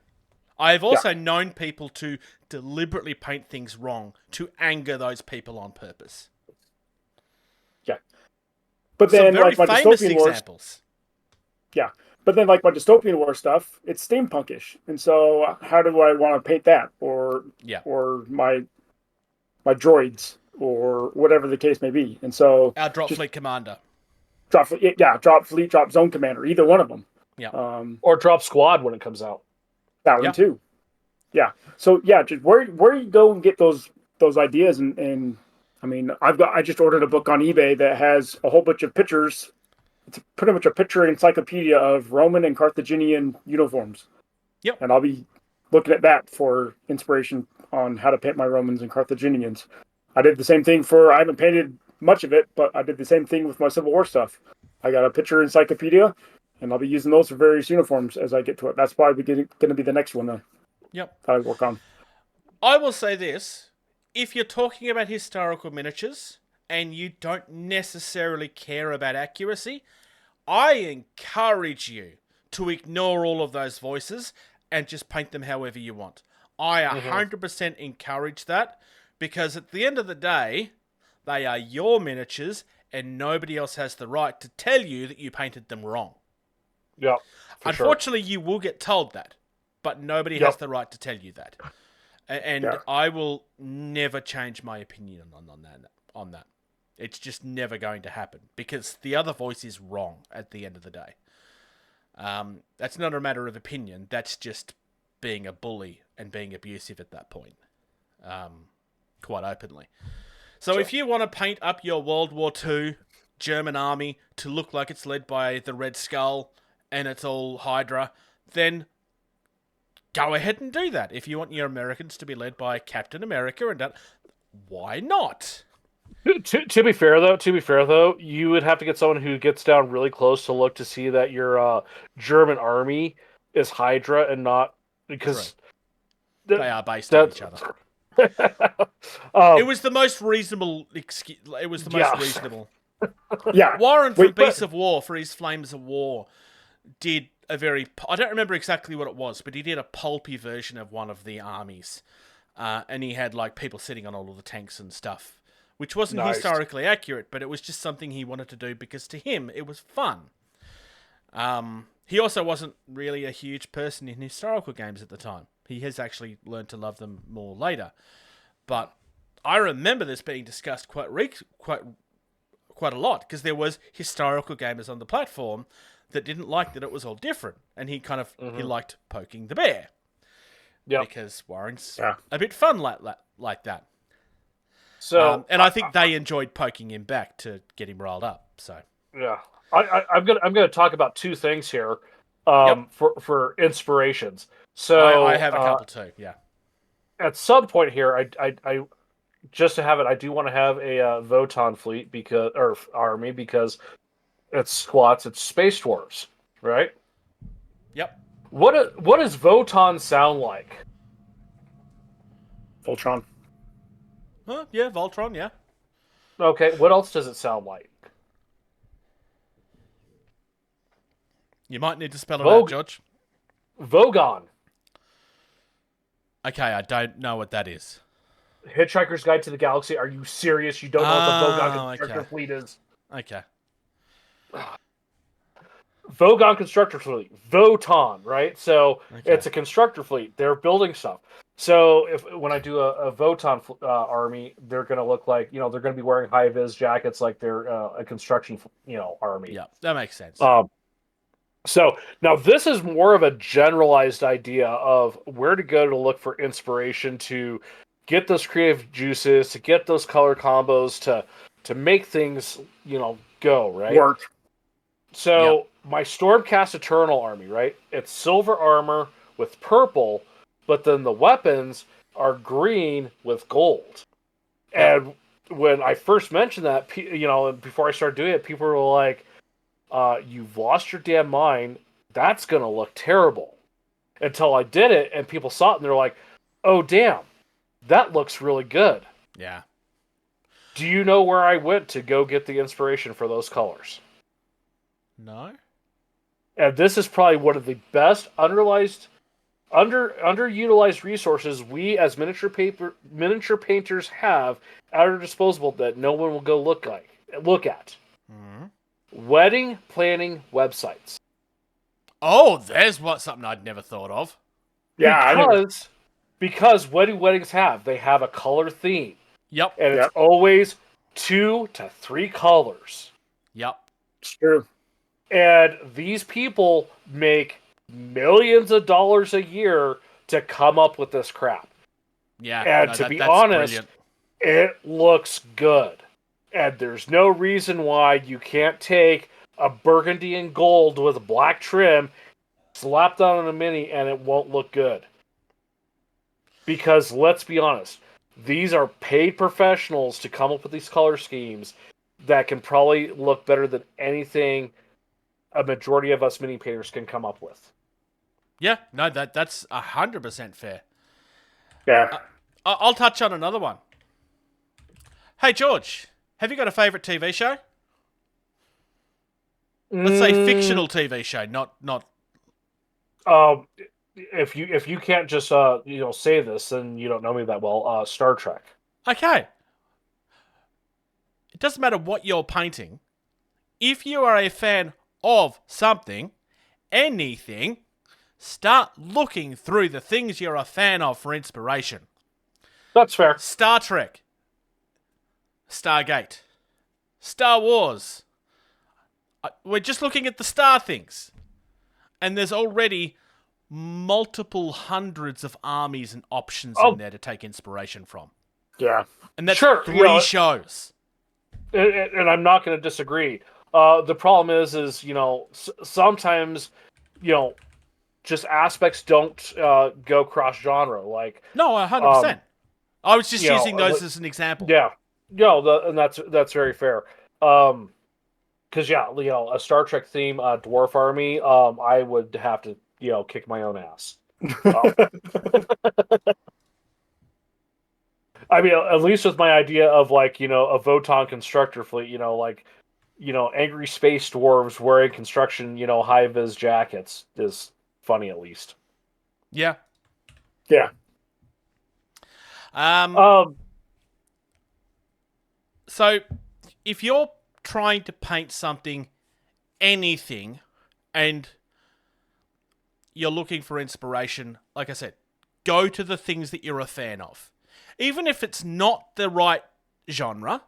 I have also known people to deliberately paint things wrong to anger those people on purpose. Yeah. But then, some very like my famous Dystopian examples. Wars, yeah. But then, like my Dystopian War stuff, it's steampunkish, and so how do I want to paint that, or my droids, or whatever the case may be? And so Our Dropfleet Commander. Dropfleet, Drop Zone Commander, either one of them. Yeah. Or Drop Squad when it comes out. That one too. Yeah. So yeah, just where you go and get those ideas, and I mean, I just ordered a book on eBay that has a whole bunch of pictures. It's pretty much a picture encyclopedia of Roman and Carthaginian uniforms. Yep. And I'll be looking at that for inspiration on how to paint my Romans and Carthaginians. I did the same thing I haven't painted much of it, but I did the same thing with my Civil War stuff. I got a picture encyclopedia, and I'll be using those for various uniforms as I get to it. That's probably going to be the next one that I work on. I will say this. If you're talking about historical miniatures and you don't necessarily care about accuracy, I encourage you to ignore all of those voices and just paint them however you want. I 100% encourage that because at the end of the day, they are your miniatures and nobody else has the right to tell you that you painted them wrong. Yeah. Unfortunately, you will get told that, but nobody has the right to tell you that. And I will never change my opinion on that. It's just never going to happen because the other voice is wrong at the end of the day. That's not a matter of opinion. That's just being a bully and being abusive at that point, quite openly. So if you want to paint up your World War II German army to look like it's led by the Red Skull and it's all Hydra, then go ahead and do that. If you want your Americans to be led by Captain America and that, why not? To be fair though, you would have to get someone who gets down really close to look to see that your German army is Hydra and not because they are based on each other. It was the most reasonable excuse. It was the most reasonable. Warren from Beasts of War for his Flames of War did a very. I don't remember exactly what it was, but he did a pulpy version of one of the armies, and he had like people sitting on all of the tanks and stuff, which wasn't historically accurate, but it was just something he wanted to do because to him it was fun. He also wasn't really a huge person in historical games at the time. He has actually learned to love them more later. But I remember this being discussed quite a lot because there was historical gamers on the platform that didn't like that it was all different, and he kind of he liked poking the bear. Yeah, because Warren's a bit fun like that. So, and I think they enjoyed poking him back to get him riled up. So yeah, I'm gonna talk about two things here for inspirations. So I have a couple too. Yeah. At some point here, I just to have it, I do want to have a Voton fleet or army because it's squats, it's Space Wars, right? Yep. What does Voton sound like? Voltron. Huh? Yeah, Voltron. Yeah. Okay. What else does it sound like? You might need to spell it out, George. Vogon. Okay, I don't know what that is. Hitchhiker's Guide to the Galaxy. Are you serious? You don't know what the Vogon constructor fleet is? Okay. Vogon Constructor Fleet, Voton, right? So Okay. it's a constructor fleet. They're building stuff. So when I do a Voton army, they're going to look like, they're going to be wearing high vis jackets like they're a construction, army. Yeah, that makes sense. So now this is more of a generalized idea of where to go to look for inspiration to get those creative juices, to get those color combos, to make things, go, right? Work. So my Stormcast Eternal army, right? It's silver armor with purple, but then the weapons are green with gold. And when I first mentioned that, before I started doing it, people were like, you've lost your damn mind. That's going to look terrible. Until I did it, and people saw it, and they're like, oh, damn, that looks really good. Yeah. Do you know where I went to go get the inspiration for those colors? No. And this is probably one of the best underutilized resources we as miniature painters have at our disposal that no one will go look at. Mm-hmm. Wedding planning websites. Oh, there's something I'd never thought of. Yeah, because weddings have a color theme. Yep. And it's always 2 to 3 colors. Yep. it's true. And these people make millions of dollars a year to come up with this crap. Yeah. And to be honest, brilliant. it looks good. And there's no reason why you can't take a burgundy and gold with a black trim, slap down on a mini, and it won't look good. Because let's be honest, these are paid professionals to come up with these color schemes that can probably look better than anything a majority of us mini painters can come up with. Yeah, no, that's 100% fair. Yeah. I'll touch on another one. Hey, George, have you got a favourite TV show? Let's say fictional TV show, not. If you can't just say this, then you don't know me that well. Star Trek. Okay. It doesn't matter what you're painting. If you are a fan of something, anything, start looking through the things you're a fan of for inspiration. That's fair. Star Trek, Stargate, Star Wars. We're just looking at the star things. And there's already multiple hundreds of armies and options in there to take inspiration from. Yeah. And that's Sure, three shows. And I'm not going to disagree. The problem is sometimes, just aspects don't go cross genre. Like No, 100%. I was just using those as an example. Yeah, and that's very fair. Because a Star Trek theme dwarf army, I would have to kick my own ass. I mean, at least with my idea of a Voton constructor fleet, angry space dwarves wearing construction, high vis jackets is funny at least. Yeah. Yeah. So, if you're trying to paint something, anything, and you're looking for inspiration, like I said, go to the things that you're a fan of. Even if it's not the right genre,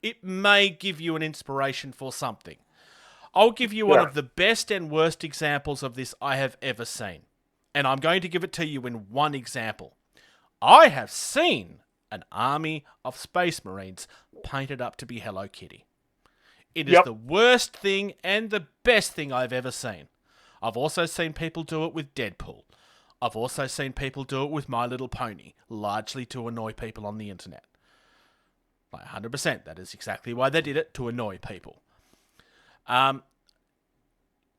it may give you an inspiration for something. I'll give you one of the best and worst examples of this I have ever seen. And I'm going to give it to you in one example. I have seen an army of Space Marines painted up to be Hello Kitty. It is the worst thing and the best thing I've ever seen. I've also seen people do it with Deadpool. I've also seen people do it with My Little Pony, largely to annoy people on the internet. Like 100%, that is exactly why they did it, to annoy people.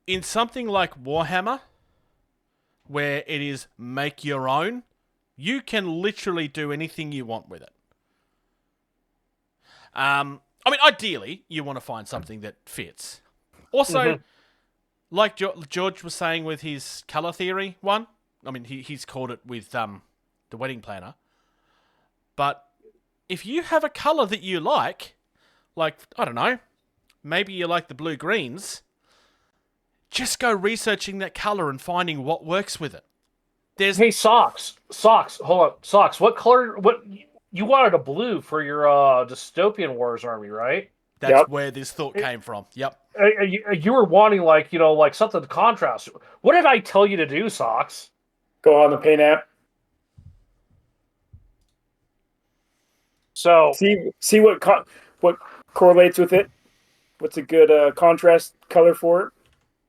In something like Warhammer, where it is make your own, you can literally do anything you want with it. I mean, ideally, you want to find something that fits. Also, like George was saying with his colour theory one, I mean, he's called it with the wedding planner. But if you have a colour that you like, I don't know, maybe you like the blue-greens, just go researching that color and finding what works with it. Hey, Socks, hold on, Socks. What color? What you wanted a blue for your Dystopian Wars army, right? That's where this thought came from. Yep. You were wanting like something to contrast. What did I tell you to do, Socks? Go on the Paint app. So see what correlates with it. What's a good contrast color for it?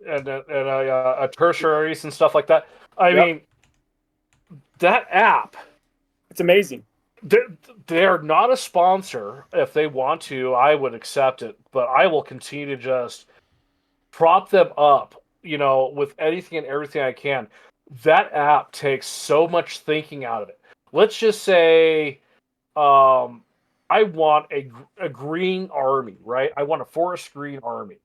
And a tertiaries and stuff like that. I mean, that app. It's amazing. They're not a sponsor. If they want to, I would accept it. But I will continue to just prop them up, with anything and everything I can. That app takes so much thinking out of it. Let's just say, I want a green army, right? I want a forest green army.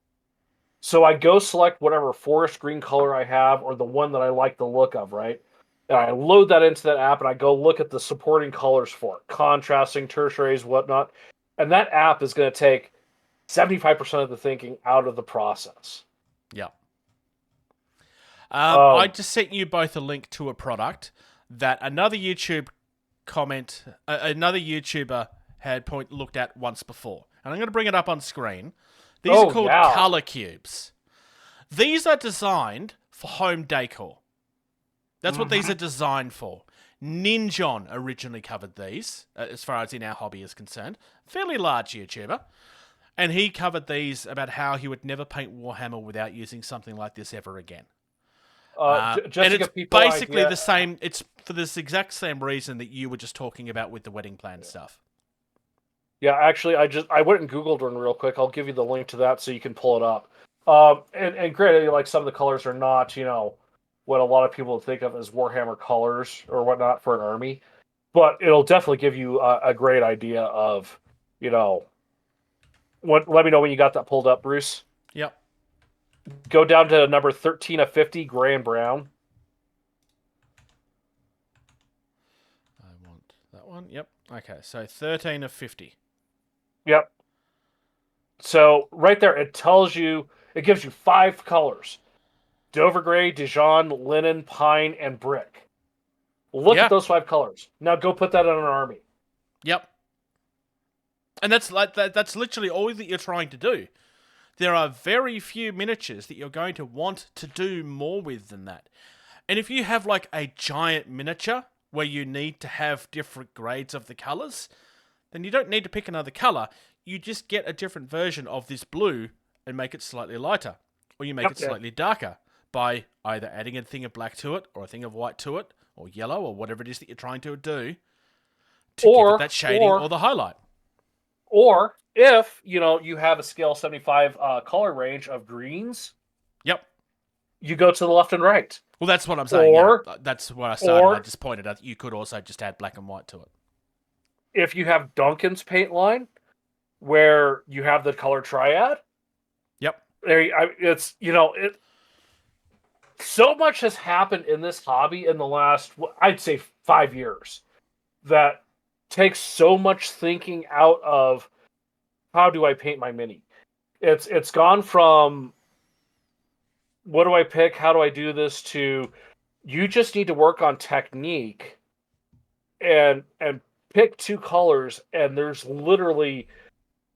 So I go select whatever forest green color I have or the one that I like the look of, right? And I load that into that app and I go look at the supporting colors for it, contrasting, tertiaries, whatnot. And that app is going to take 75% of the thinking out of the process. Yeah. I just sent you both a link to a product that another YouTuber had looked at once before. And I'm going to bring it up on screen. These are called color cubes. These are designed for home decor. That's what these are designed for. Ninjon originally covered these, as far as in our hobby is concerned. Fairly large YouTuber. And he covered these about how he would never paint Warhammer without using something like this ever again. And it's basically the same. It's for this exact same reason that you were just talking about with the wedding plan stuff. Yeah, actually, I went and Googled one real quick. I'll give you the link to that so you can pull it up. And granted, like some of the colors are not, what a lot of people think of as Warhammer colors or whatnot for an army, but it'll definitely give you a great idea of, let me know when you got that pulled up, Bruce. Yep. Go down to number 13 of 50, gray and brown. I want that one. Yep. Okay, so 13 of 50. Yep. So right there, it gives you 5 colors. Dover gray, Dijon, linen, pine, and brick. Look at those 5 colors. Now go put that on an army. Yep. And that's literally all that you're trying to do. There are very few miniatures that you're going to want to do more with than that. And if you have like a giant miniature where you need to have different grades of the colors, then you don't need to pick another color. You just get a different version of this blue and make it slightly lighter. Or you make it slightly darker by either adding a thing of black to it or a thing of white to it or yellow or whatever it is that you're trying to do to give it that shading or the highlight. Or if, you have a scale 75 color range of greens, you go to the left and right. Well, that's what I'm saying. That's what I started. I just pointed out that you could also just add black and white to it. If you have Duncan's paint line, where you have the color triad, it's, so much has happened in this hobby in the last, I'd say 5 years, that takes so much thinking out of how do I paint my mini. It's gone from what do I pick, how do I do this, to you just need to work on technique and pick 2 colors, and there's literally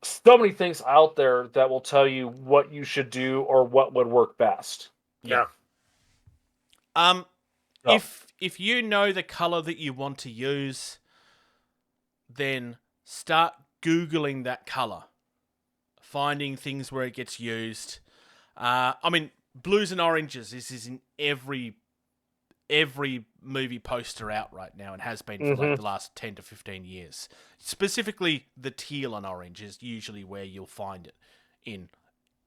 so many things out there that will tell you what you should do or what would work best. Yeah. If you know the color that you want to use, then start Googling that color, finding things where it gets used. Blues and oranges. This is in every movie poster out right now and has been for the last 10 to 15 years. Specifically, the teal and orange is usually where you'll find it in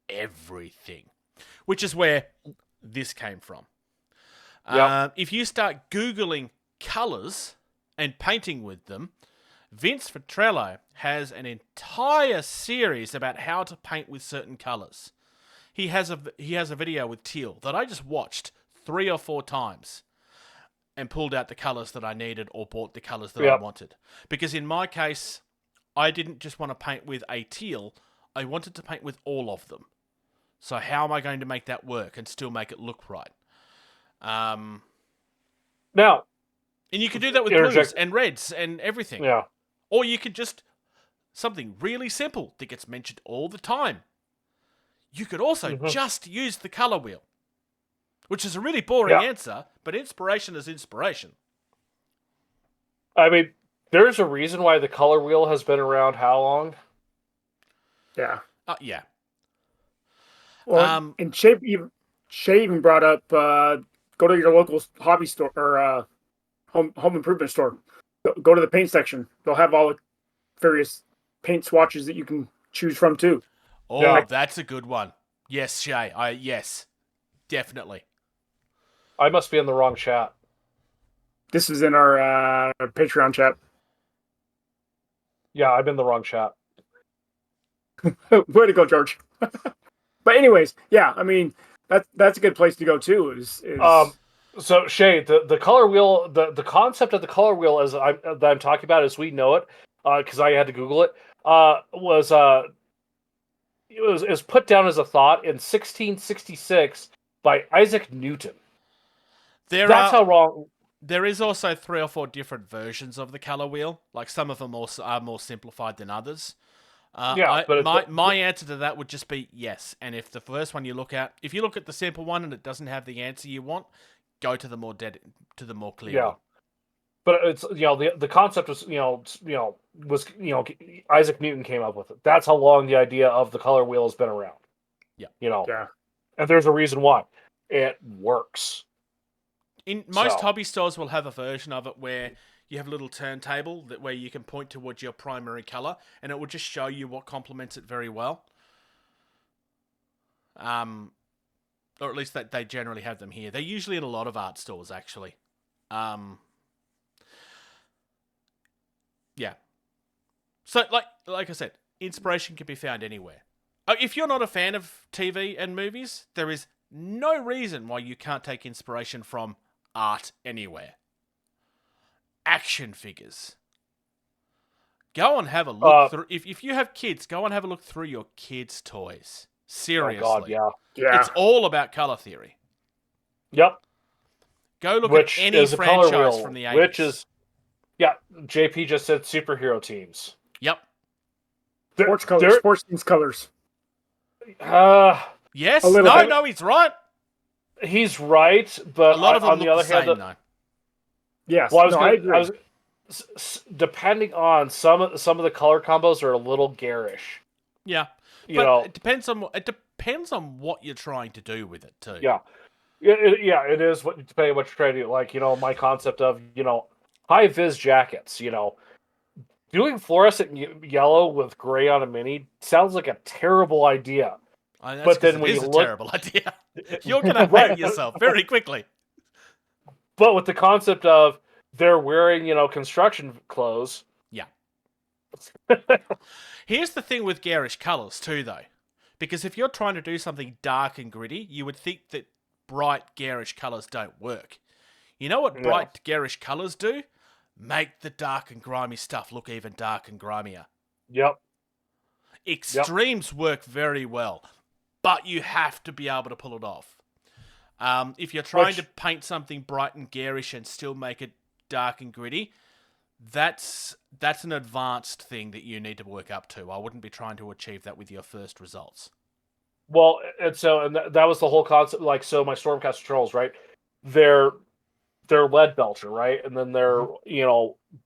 everything, which is where this came from. If you start Googling colors and painting with them, Vince Vitrello has an entire series about how to paint with certain colors. He has a video with teal that I just watched 3 or 4 times and pulled out the colors that I needed or bought the colors that I wanted. Because in my case, I didn't just want to paint with a teal. I wanted to paint with all of them. So how am I going to make that work and still make it look right? Now, and you could do that with interject- blues and reds and everything. yeah. Or you could just something really simple that gets mentioned all the time. You could also just use the color wheel, which is a really boring answer, but inspiration is inspiration. I mean, there's a reason why the color wheel has been around how long? Yeah. Yeah. Well, and Shay even brought up go to your local hobby store or home improvement store. Go to the paint section. They'll have all the various paint swatches that you can choose from too. Oh, that's a good one. Yes, Shay. Yes, definitely. I must be in the wrong chat. This is in our Patreon chat. Yeah, I'm in the wrong chat. Way to go, George. But anyways, yeah, I mean that's a good place to go too. Is So Shay, the color wheel, the concept of the color wheel that I'm talking about as we know it, because I had to Google it, was put down as a thought in 1666 by Isaac Newton. That's how wrong. There is also 3 or 4 different versions of the color wheel. Like some of them also are more simplified than others. My answer to that would just be yes. And if the first one you look at, if you look at the simple one and it doesn't have the answer you want, go to the more clear one. But it's the concept was Isaac Newton came up with it. That's how long the idea of the color wheel has been around. Yeah. And there's a reason why it works. In most hobby stores will have a version of it where you have a little turntable where you can point towards your primary color, and it will just show you what complements it very well. Or at least that they generally have them here. They're usually in a lot of art stores, actually. Yeah. So, like I said, inspiration can be found anywhere. If you're not a fan of TV and movies, there is no reason why you can't take inspiration from art anywhere. Action figures. Go and have a look through. If you have kids, go and have a look through your kids' toys. Seriously. Oh God, yeah. It's all about color theory. Yep. Go look at any franchise from the 80s. Which is, JP just said superhero teams. Yep. Sports teams colors. Yes. No, he's right. He's right, but a lot of them on the other hand, though. Yes. Well, I agree. Depending on some of the color combos are a little garish. Yeah. It depends on what you're trying to do with it too. Yeah. It is depending on what you're trying to do. Like, my concept of, high vis jackets, doing fluorescent yellow with gray on a mini sounds like a terrible idea. But then when you look, terrible idea. You're going to hate yourself very quickly. But with the concept of they're wearing, construction clothes. Yeah. Here's the thing with garish colors too, though. Because if you're trying to do something dark and gritty, you would think that bright garish colors don't work. You know what bright garish colors do? Make the dark and grimy stuff look even dark and grimier. Yep. Extremes work very well, but you have to be able to pull it off. If you're trying to paint something bright and garish and still make it dark and gritty, that's an advanced thing that you need to work up to. I wouldn't be trying to achieve that with your first results. Well, and that was the whole concept. Like, so my Stormcast trolls, right? They're lead belcher, right? And then they're,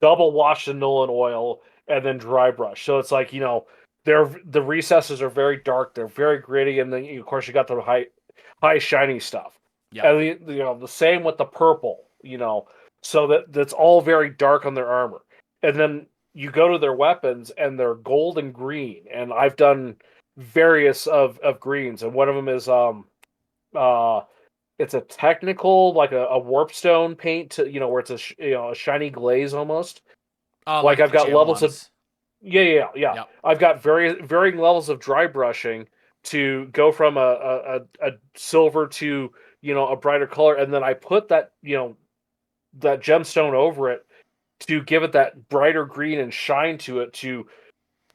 double washed in Nolan oil and then dry brush. So it's like, the recesses are very dark. They're very gritty. And then, of course, you got the high shiny stuff. Yeah. And, the same with the purple, so that's all very dark on their armor. And then you go to their weapons and they're gold and green. And I've done various of greens. And one of them is, it's a technical, like a warpstone paint to, where it's a shiny glaze almost. Like I've got levels ones. of, yeah. Yep. I've got varying levels of dry brushing to go from a silver to, a brighter color. And then I put that, that gemstone over it to give it that brighter green and shine to it to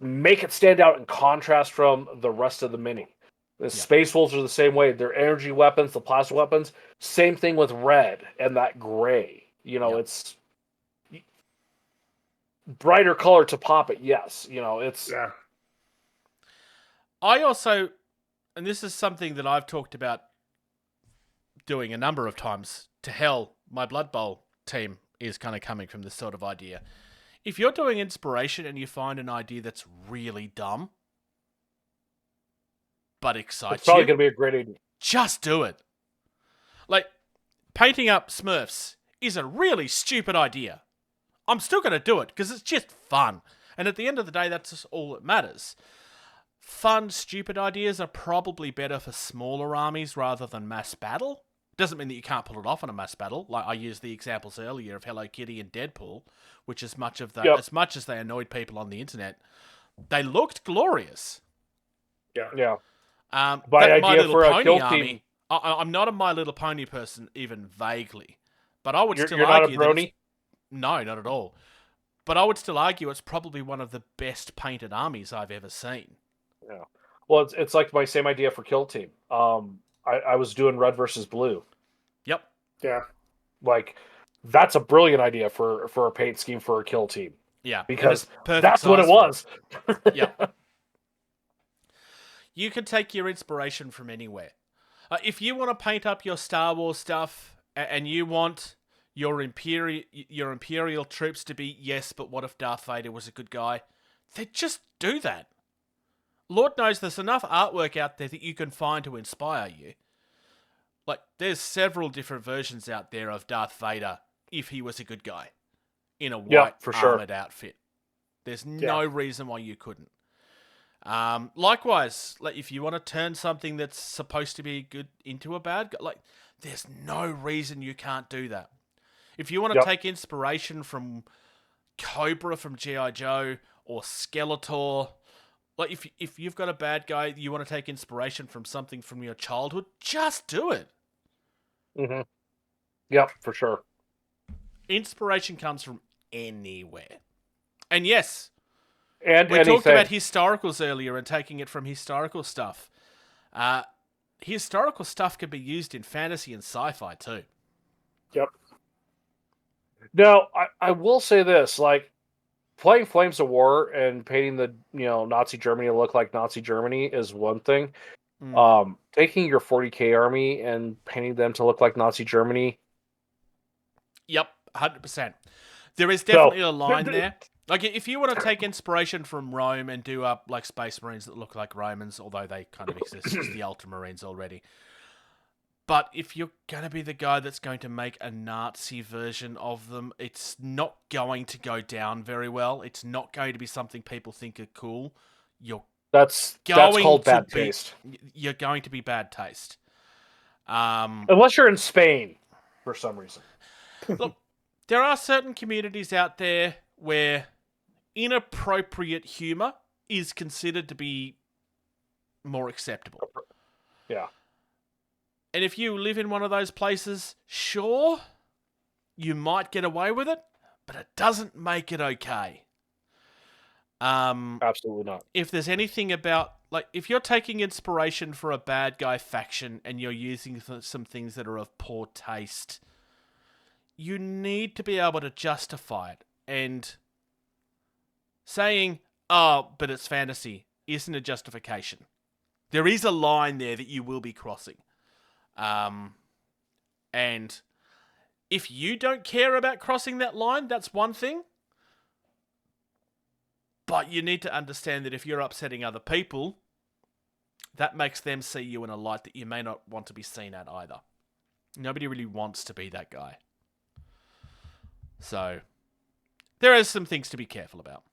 make it stand out in contrast from the rest of the mini. The Space Wolves are the same way. They're energy weapons, the plasma weapons. Same thing with red and that gray. It's brighter color to pop it. Yes, it's. Yeah. I also, and this is something that I've talked about doing a number of times. To hell, my Blood Bowl team is kind of coming from this sort of idea. If you're doing inspiration and you find an idea that's really dumb, but excites It's probably you, going to be a great idea. just do it. Like, painting up Smurfs is a really stupid idea. I'm still going to do it because it's just fun. And at the end of the day, that's just all that matters. Fun, stupid ideas are probably better for smaller armies rather than mass battle. Doesn't mean that you can't pull it off on a mass battle. Like I used the examples earlier of Hello Kitty and Deadpool, which as much as they annoyed people on the internet, they looked glorious. Yeah. By idea for a kill team. I'm not a My Little Pony person, even vaguely. But I would still you're argue not a brony? that no, not at all. But I would still argue it's probably one of the best painted armies I've ever seen. Yeah. Well, it's like my same idea for kill team. I was doing red versus blue. Yep. Yeah. Like, that's a brilliant idea for a paint scheme for a kill team. Yeah. Because that's what it was. Yep. You can take your inspiration from anywhere. If you want to paint up your Star Wars stuff and you want your Imperial troops to be, yes, but what if Darth Vader was a good guy? Then just do that. Lord knows there's enough artwork out there that you can find to inspire you. Like, there's several different versions out there of Darth Vader if he was a good guy in a white armored outfit. There's no reason why you couldn't. Likewise, like if you want to turn something that's supposed to be good into a bad guy, like there's no reason you can't do that. If you want to take inspiration from Cobra from G.I. Joe or Skeletor, like if you've got a bad guy, you want to take inspiration from something from your childhood, just do it. Mm-hmm. Yep, for sure. Inspiration comes from anywhere. And yes, and we talked about historicals earlier and taking it from historical stuff. Historical stuff can be used in fantasy and sci-fi too. Yep. Now, I will say this, like, playing Flames of War and painting the, Nazi Germany to look like Nazi Germany is one thing. Taking your 40k army and painting them to look like Nazi Germany. Yep, 100%. There is definitely a line there. Like, if you want to take inspiration from Rome and do up, like, Space Marines that look like Romans, although they kind of exist as the Ultramarines already. But if you're going to be the guy that's going to make a Nazi version of them, it's not going to go down very well. It's not going to be something people think are cool. That's called bad taste. You're going to be bad taste. Unless you're in Spain, for some reason. Look, there are certain communities out there where inappropriate humor is considered to be more acceptable. Yeah. And if you live in one of those places, sure, you might get away with it, but it doesn't make it okay. Absolutely not. If there's anything about, like, if you're taking inspiration for a bad guy faction and you're using some things that are of poor taste, you need to be able to justify it. And saying, oh, but it's fantasy, isn't a justification. There is a line there that you will be crossing. And if you don't care about crossing that line, that's one thing. But you need to understand that if you're upsetting other people, that makes them see you in a light that you may not want to be seen at either. Nobody really wants to be that guy. So, there are some things to be careful about.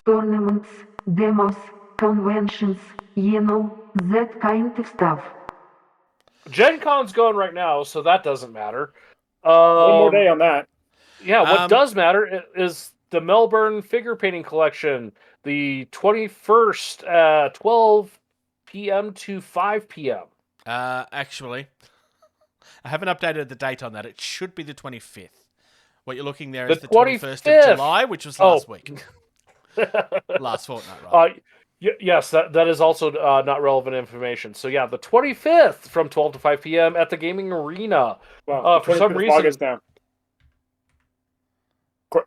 Tournaments, demos, conventions, that kind of stuff. GenCon's going right now, so that doesn't matter. One more day on that. Yeah, what does matter is the Melbourne figure painting collection, the 21st, 12 p.m. to 5 p.m. Actually, I haven't updated the date on that. It should be the 25th. What you're looking there is the 21st of July, which was last week. Last fortnight, right? Yes, that is also not relevant information. So yeah, the 25th from 12 to 5 p.m. at the Gaming Arena. Wow, For some reason, August now.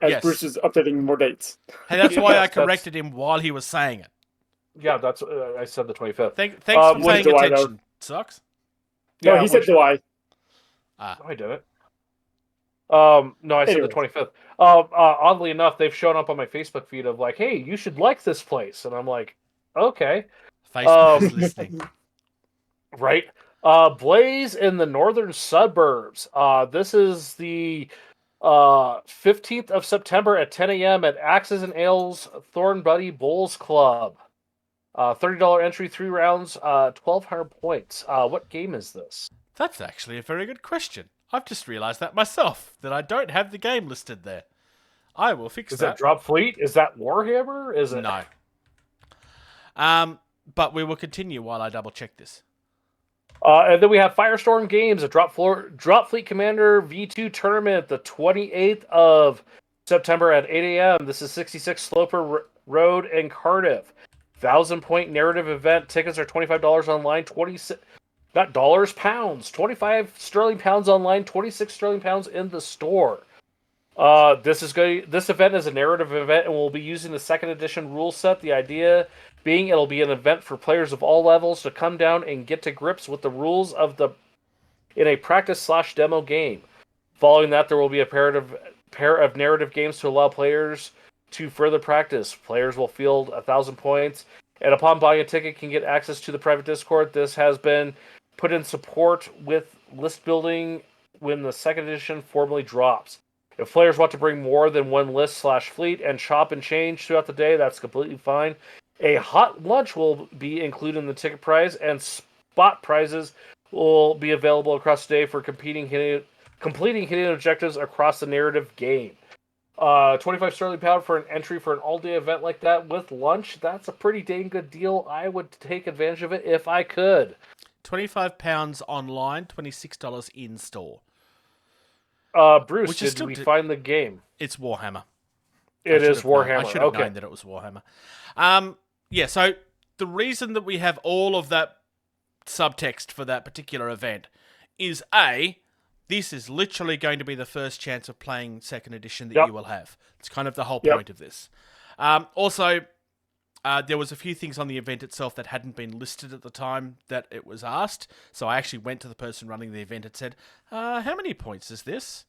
As Yes. Bruce is updating more dates. Hey, that's why I Yes, that's- corrected him while he was saying it. yeah, that's I said the 25th. Thanks for was paying July, attention, Socks. No, Yeah, he said which- July. No, I didn't. No, I said the Anyways. 25th. Oddly enough, they've shown up on my Facebook feed of like, hey, you should like this place, and I'm like, okay, Facebook's listening. right. Blaze in the northern suburbs. This is the 15th of September at 10 a.m. at Axes and Ales Thornbuddy Bowls Club. $30 entry, 3 rounds, 1,200 points. What game is this? That's actually a very good question. I've just realised that myself, that I don't have the game listed there. I will fix Is that. that Dropfleet? Is that Warhammer? Is it? No. But we will continue while I double check this. And then we have Firestorm Games, a Dropfleet Commander V2 tournament, the 28th of September at 8 a.m. This is 66 Sloper Road in Cardiff. 1,000-point narrative event. Tickets are $25 online, 26 not dollars, pounds. 25 sterling pounds online, 26 sterling pounds in the store. This event is a narrative event and we'll be using the second edition rule set. The idea being it'll be an event for players of all levels to come down and get to grips with the rules in a practice/demo game. Following that, there will be a pair of narrative games to allow players to further practice. Players will field 1,000 points, and upon buying a ticket, can get access to the private Discord. This has been put in support with list building when the second edition formally drops. If players want to bring more than one list/fleet and chop and change throughout the day, that's completely fine. A hot lunch will be included in the ticket price, and spot prizes will be available across the day for completing hidden objectives across the narrative game. 25 sterling pound for an entry for an all-day event like that with lunch. That's a pretty dang good deal. I would take advantage of it if I could. £25 online, $26 in store. Bruce, did we find the game? It's Warhammer. It is Warhammer. I should have known that it was Warhammer. Yeah, so the reason that we have all of that subtext for that particular event is this is literally going to be the first chance of playing second edition that you will have. It's kind of the whole point of this. Also, there was a few things on the event itself that hadn't been listed at the time that it was asked. So I actually went to the person running the event and said, how many points is this?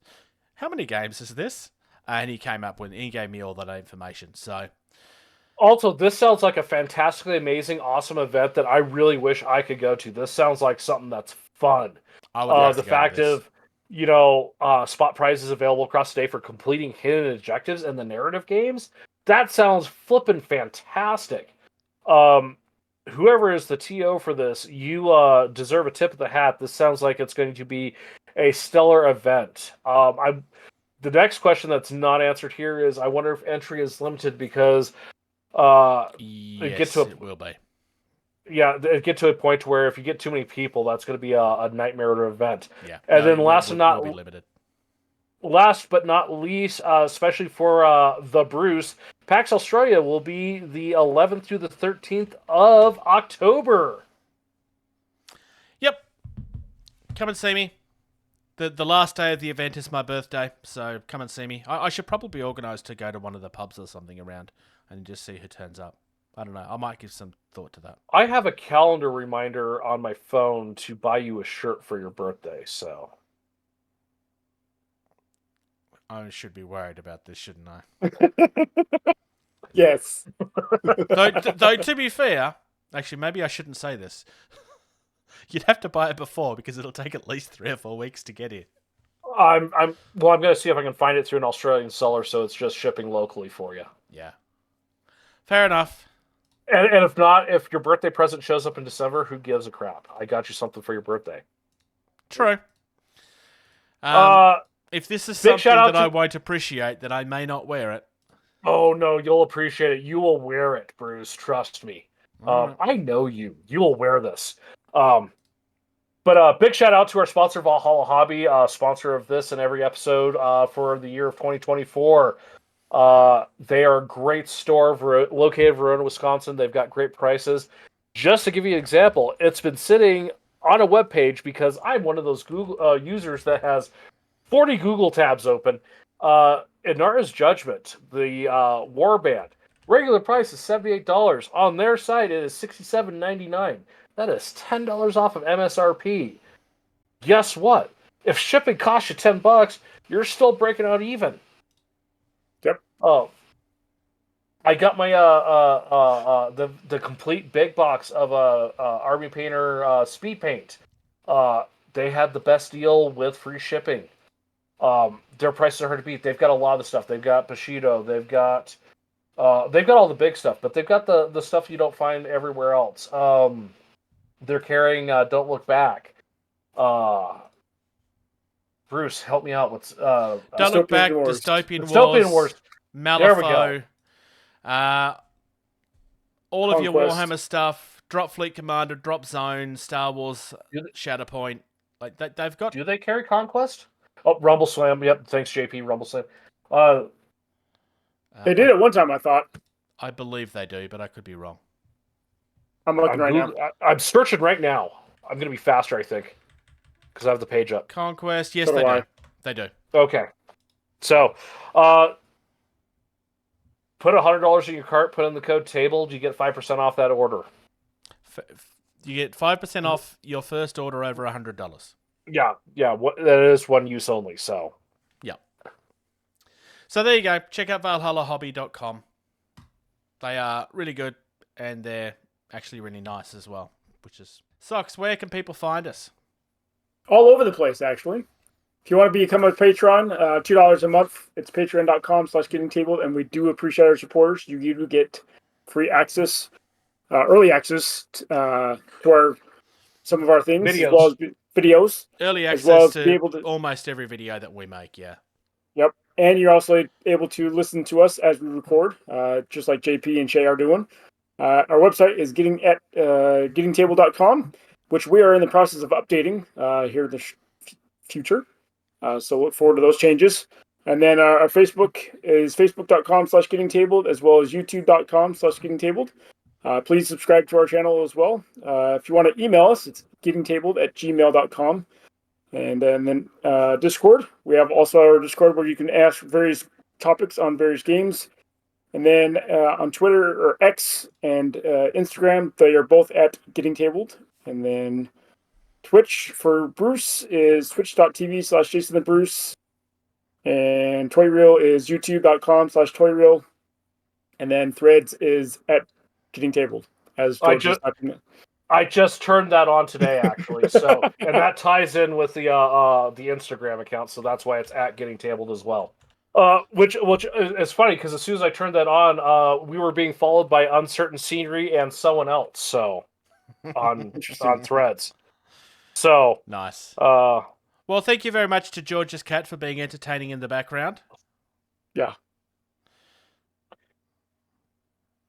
How many games is this? And he gave me all that information. So, also, this sounds like a fantastically amazing, awesome event that I really wish I could go to. This sounds like something that's fun. I would love the to go fact to this. of spot prizes available across the day for completing hidden objectives in the narrative games. That sounds flippin' fantastic. Whoever is the TO for this, you deserve a tip of the hat. This sounds like it's going to be a stellar event. The next question that's not answered here is, I wonder if entry is limited because yes, it will be. Yeah, it get to a point where if you get too many people, that's going to be a nightmare event. Yeah, and then last but not least, especially for the Bruce, PAX Australia will be the 11th through the 13th of October. Yep. Come and see me. The last day of the event is my birthday, so come and see me. I should probably organise to go to one of the pubs or something around and just see who turns up. I don't know. I might give some thought to that. I have a calendar reminder on my phone to buy you a shirt for your birthday, so... I should be worried about this, shouldn't I? Yes. Though, to be fair, actually, maybe I shouldn't say this. You'd have to buy it before because it'll take at least 3 or 4 weeks to get here. I'm going to see if I can find it through an Australian seller, so it's just shipping locally for you. Yeah. Fair enough. And if not, if your birthday present shows up in December, who gives a crap? I got you something for your birthday. True. If this is something that I won't appreciate, then I may not wear it. Oh, no, you'll appreciate it. You will wear it, Bruce. Trust me. I know you. You will wear this. But big shout out to our sponsor, Valhalla Hobby, sponsor of this and every episode for the year of 2024. They are a great store located in Verona, Wisconsin. They've got great prices. Just to give you an example, it's been sitting on a web page because I'm one of those Google users that has 40 Google tabs open. Inara's Judgment, the warband, regular price is $78. On their site, it is $67.99. That is $10 off of MSRP. Guess what? If shipping costs you $10, you're still breaking out even. Yep. Oh, I got my the complete big box of Army Painter speed paint. They had the best deal with free shipping. Their prices are hard to beat. They've got a lot of the stuff. They've got Bushido. They've got all the big stuff, but they've got the stuff you don't find everywhere else. They're carrying Don't Look Back. Bruce, help me out. What's Don't Look Back, Wars. Dystopian Wars, Malifaux. There we go. All of your Conquest. Warhammer stuff, Dropfleet Commander, Drop Zone, Star Wars, Shatterpoint. Like they've got. Do they carry Conquest? Oh, Rumble Slam. Yep. Thanks, JP. Rumble Slam. They did it one time, I thought. I believe they do, but I could be wrong. I'm looking right now. I'm searching right now. I'm going to be faster, I think, because I have the page up. Conquest, yes, So do they I. do. They do. Okay. So, put $100 in your cart, put in the code TABLE, you get 5% off that order. You get 5% off your first order over $100. Yeah. That is one use only, so. Yeah. So there you go. Check out ValhallaHobby.com. They are really good, and they're actually really nice as well, which is... Socks, where can people find us? All over the place, actually. If you want to become a patron, $2 a month, it's patreon.com/gettingtabled, and we do appreciate our supporters. You do get free access, early access to some of our things, Videos. as well as videos. Early as access well as to be able to, almost every video that we make, yeah. Yep. And you're also able to listen to us as we record, just like JP and Shay are doing. Our website is gettingtable.com, which we are in the process of updating here in the future. So look forward to those changes. And then our Facebook is facebook.com/gettingtabled, as well as youtube.com/gettingtabled. Please subscribe to our channel as well. If you want to email us, it's gettingtabled@gmail.com. And then Discord. We have also our Discord where you can ask various topics on various games. And then on Twitter or X and Instagram, they are both at Getting Tabled. And then Twitch for Bruce is twitch.tv/JasonTheBruce. And Toy Reel is youtube.com/ToyReel. And then Threads is at Getting Tabled. As I just turned that on today, actually. So, and that ties in with the Instagram account, so that's why it's at Getting Tabled as well. Which is funny because as soon as I turned that on, we were being followed by Uncertain Scenery and someone else. So, on Threads. So nice. Well, thank you very much to George's cat for being entertaining in the background. Yeah.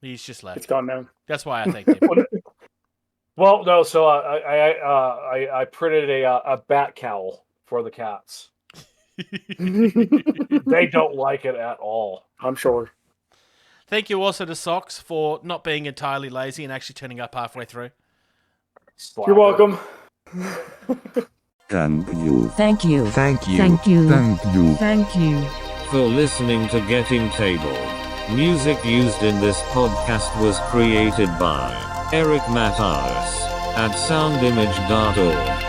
He's just left. It's gone now. That's why I thanked him. Well, no. So I printed a bat cowl for the cats. They don't like it at all, I'm sure. Thank you also to Socks for not being entirely lazy and actually turning up halfway through. You're welcome. Thank you. Thank you. Thank you. Thank you. Thank you. Thank you. For listening to Getting Tabled. Music used in this podcast was created by Eric Matyas at soundimage.org.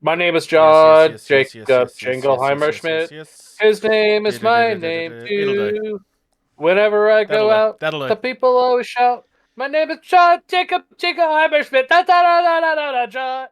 My name is John Jacob yes, Jingleheimer yes, Schmidt. yes. His name is my name too. Whenever I go out, the people always shout, "My name is John Jacob Jingleheimer Schmidt." Da da da da da da, John.